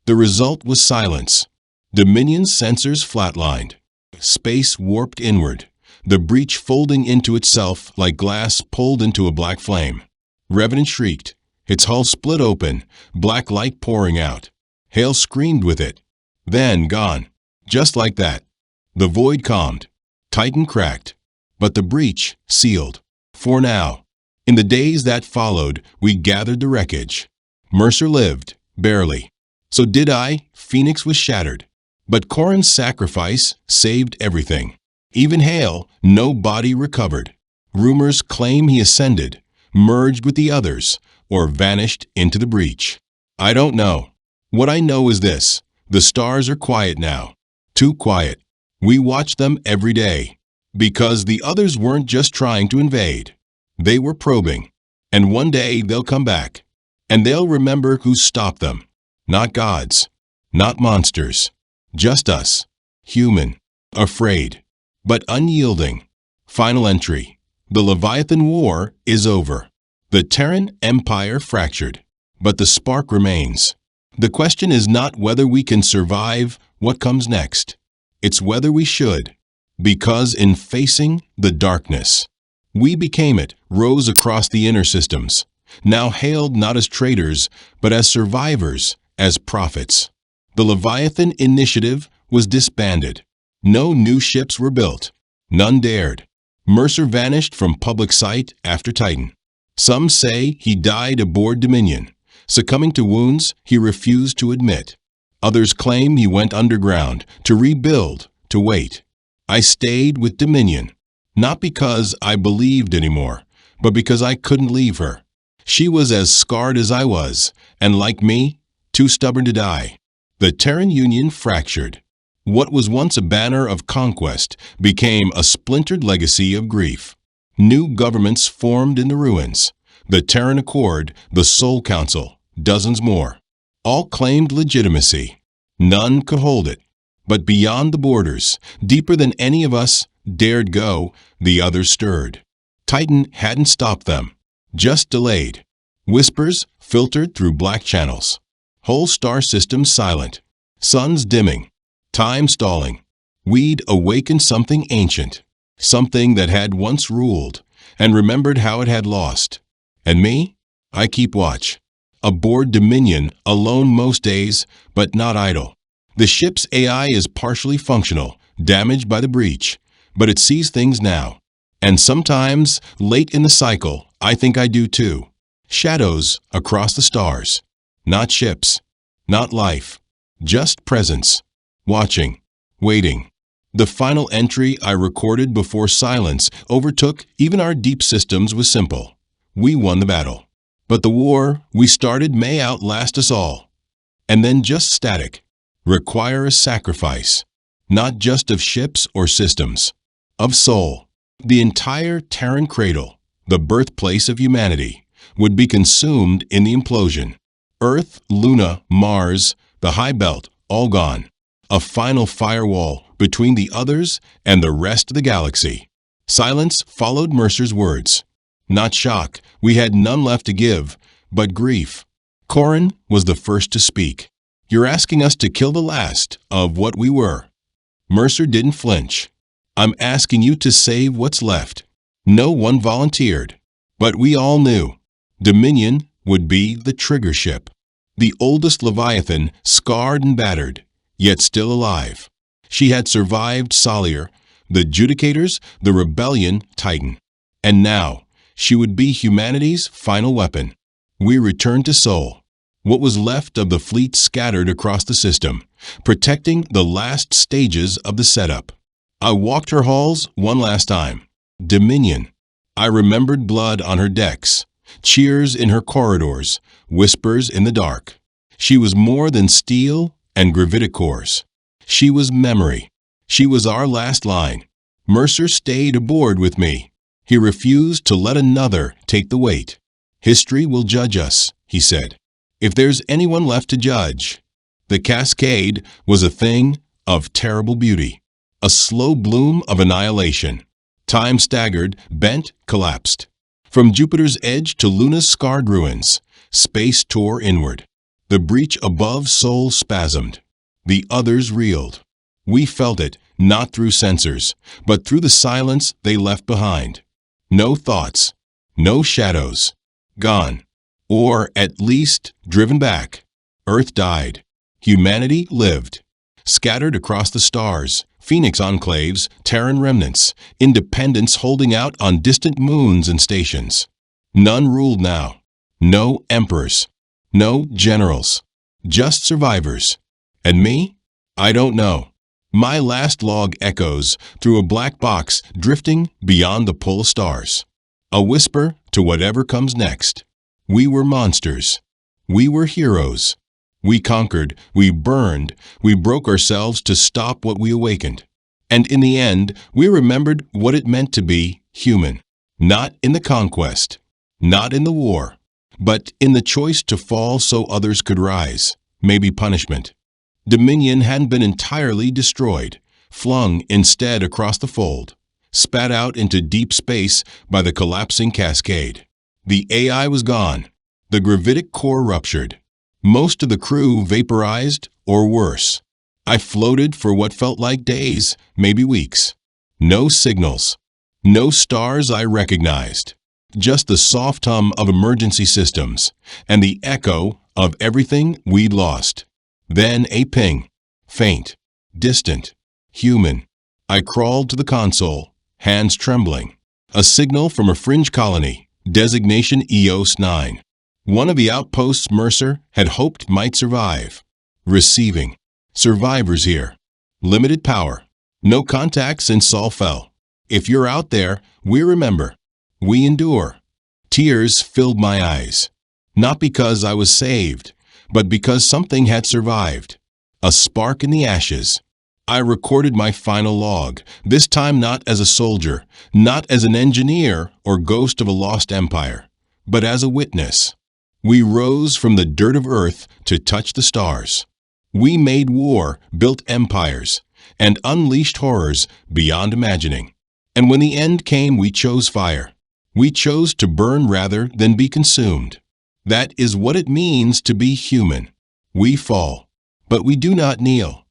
The result was silence. Dominion's sensors flatlined. Space warped inward, the breach folding into itself like glass pulled into a black flame. Revenant shrieked. Its hull split open, black light pouring out. Hale screamed with it. Then gone. Just like that. The void calmed. Titan cracked. But the breach sealed. For now. In the days that followed, we gathered the wreckage. Mercer lived, barely. So did I. Phoenix was shattered. But Corin's sacrifice saved everything. Even Hale, no body recovered. Rumors claim he ascended, merged with the others, or vanished into the breach. I don't know. What I know is this: the stars are quiet now. Too quiet. We watch them every day. Because the others weren't just trying to invade. They were probing. And one day they'll come back. And they'll remember who stopped them. Not gods. Not monsters. Just us. Human. Afraid. But unyielding. Final entry. The Leviathan War is over. The Terran Empire fractured. But the spark remains. The question is not whether we can survive what comes next. It's whether we should. Because in facing the darkness, we became it, rose across the inner systems, now hailed not as traitors, but as survivors, as prophets. The Leviathan Initiative was disbanded. No new ships were built. None dared. Mercer vanished from public sight after Titan. Some say he died aboard Dominion, succumbing to wounds he refused to admit. Others claim he went underground to rebuild, to wait. I stayed with Dominion, not because I believed anymore, but because I couldn't leave her. She was as scarred as I was, and like me, too stubborn to die. The Terran Union fractured. What was once a banner of conquest became a splintered legacy of grief. New governments formed in the ruins. The Terran Accord, the Soul Council, dozens more. All claimed legitimacy. None could hold it. But beyond the borders, deeper than any of us dared go, the others stirred. Titan hadn't stopped them, just delayed. Whispers filtered through black channels. Whole star systems silent. Suns dimming. Time stalling. We'd awakened something ancient. Something that had once ruled, and remembered how it had lost. And me? I keep watch. Aboard Dominion, alone most days, but not idle. The ship's AI is partially functional, damaged by the breach, but it sees things now. And sometimes, late in the cycle, I think I do too. Shadows across the stars. Not ships. Not life. Just presence. Watching. Waiting. The final entry I recorded before silence overtook even our deep systems was simple. We won the battle. But the war we started may outlast us all. And then just static. Require a sacrifice. Not just of ships or systems. Of soul. The entire Terran cradle, the birthplace of humanity, would be consumed in the implosion. Earth, Luna, Mars, the High Belt, all gone. A final firewall between the others and the rest of the galaxy. Silence followed Mercer's words. Not shock, we had none left to give, but grief. Corin was the first to speak. You're asking us to kill the last of what we were. Mercer didn't flinch. I'm asking you to save what's left. No one volunteered. But we all knew. Dominion would be the trigger ship. The oldest Leviathan, scarred and battered, yet still alive. She had survived Salier, the Judicators, the Rebellion Titan. And now, she would be humanity's final weapon. We returned to Sol. What was left of the fleet scattered across the system, protecting the last stages of the setup. I walked her halls one last time. Dominion. I remembered blood on her decks, cheers in her corridors, whispers in the dark. She was more than steel and gravitic cores. She was memory. She was our last line. Mercer stayed aboard with me. He refused to let another take the weight. History will judge us, he said. If there's anyone left to judge. The cascade was a thing of terrible beauty. A slow bloom of annihilation. Time staggered, bent, collapsed. From Jupiter's edge to Luna's scarred ruins, space tore inward. The breach above Sol spasmed. The others reeled. We felt it, not through sensors, but through the silence they left behind. No thoughts, no shadows. Gone. Or, at least, driven back. Earth died. Humanity lived. Scattered across the stars, Phoenix enclaves, Terran remnants, independents holding out on distant moons and stations. None ruled now. No emperors. No generals. Just survivors. And me? I don't know. My last log echoes through a black box drifting beyond the pull of stars. A whisper to whatever comes next. We were monsters. We were heroes. We conquered, we burned, we broke ourselves to stop what we awakened. And in the end, we remembered what it meant to be human. Not in the conquest, not in the war, but in the choice to fall so others could rise, maybe punishment. Dominion hadn't been entirely destroyed, flung instead across the fold, spat out into deep space by the collapsing cascade. The AI was gone. The gravitic core ruptured. Most of the crew vaporized, or worse. I floated for what felt like days, maybe weeks. No signals. No stars I recognized. Just the soft hum of emergency systems, and the echo of everything we'd lost. Then a ping. Faint. Distant. Human. I crawled to the console, hands trembling. A signal from a fringe colony, designation EOS 9. One of the outposts Mercer had hoped might survive. Receiving. Survivors here. Limited power. No contact since Sol fell. If you're out there, we remember. We endure. Tears filled my eyes. Not because I was saved, but because something had survived. A spark in the ashes. I recorded my final log, this time not as a soldier, not as an engineer or ghost of a lost empire, but as a witness. We rose from the dirt of Earth to touch the stars. We made war, built empires, and unleashed horrors beyond imagining. And when the end came, we chose fire. We chose to burn rather than be consumed. That is what it means to be human. We fall, but we do not kneel.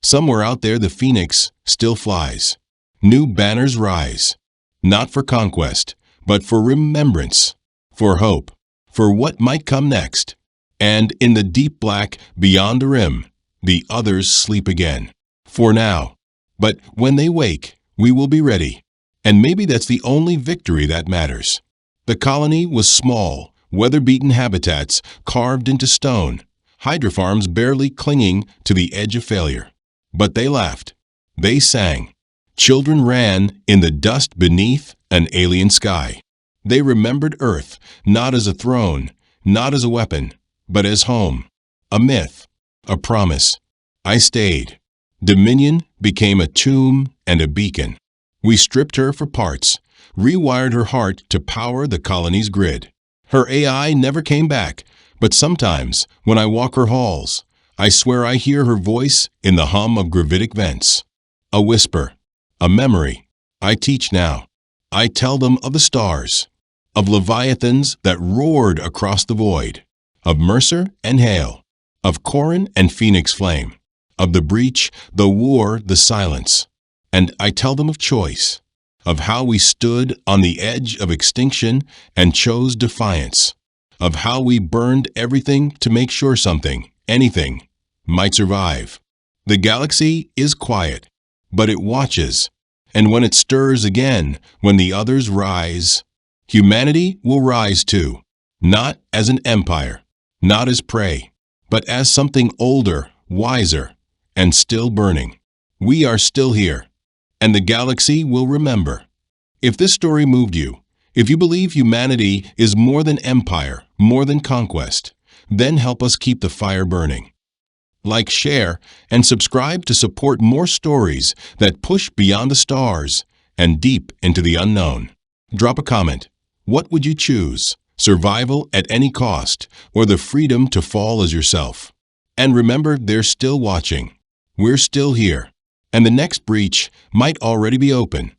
Somewhere out there the phoenix still flies. New banners rise. Not for conquest, but for remembrance, for hope, for what might come next. And in the deep black beyond the rim, the others sleep again. For now. But when they wake, we will be ready. And maybe that's the only victory that matters. The colony was small, weather-beaten habitats carved into stone, hydrofarms barely clinging to the edge of failure. But they laughed. They sang. Children ran in the dust beneath an alien sky. They remembered Earth not as a throne, not as a weapon, but as home. A myth, a promise. I stayed. Dominion became a tomb and a beacon. We stripped her for parts, rewired her heart to power the colony's grid. Her AI never came back, but sometimes, when I walk her halls, I swear I hear her voice in the hum of gravitic vents. A whisper, a memory. I teach now. I tell them of the stars, of leviathans that roared across the void, of Mercer and Hale, of Corin and Phoenix Flame, of the breach, the war, the silence. And I tell them of choice, of how we stood on the edge of extinction and chose defiance, of how we burned everything to make sure something, anything, might survive. The galaxy is quiet, but it watches, and when it stirs again, when the others rise, humanity will rise too, not as an empire, not as prey, but as something older, wiser, and still burning. We are still here, and the galaxy will remember. If this story moved you, if you believe humanity is more than empire, more than conquest, then help us keep the fire burning. Like, share, and subscribe to support more stories that push beyond the stars and deep into the unknown. Drop a comment. What would you choose? Survival at any cost, or the freedom to fall as yourself? And remember, they're still watching. We're still here. And the next breach might already be open.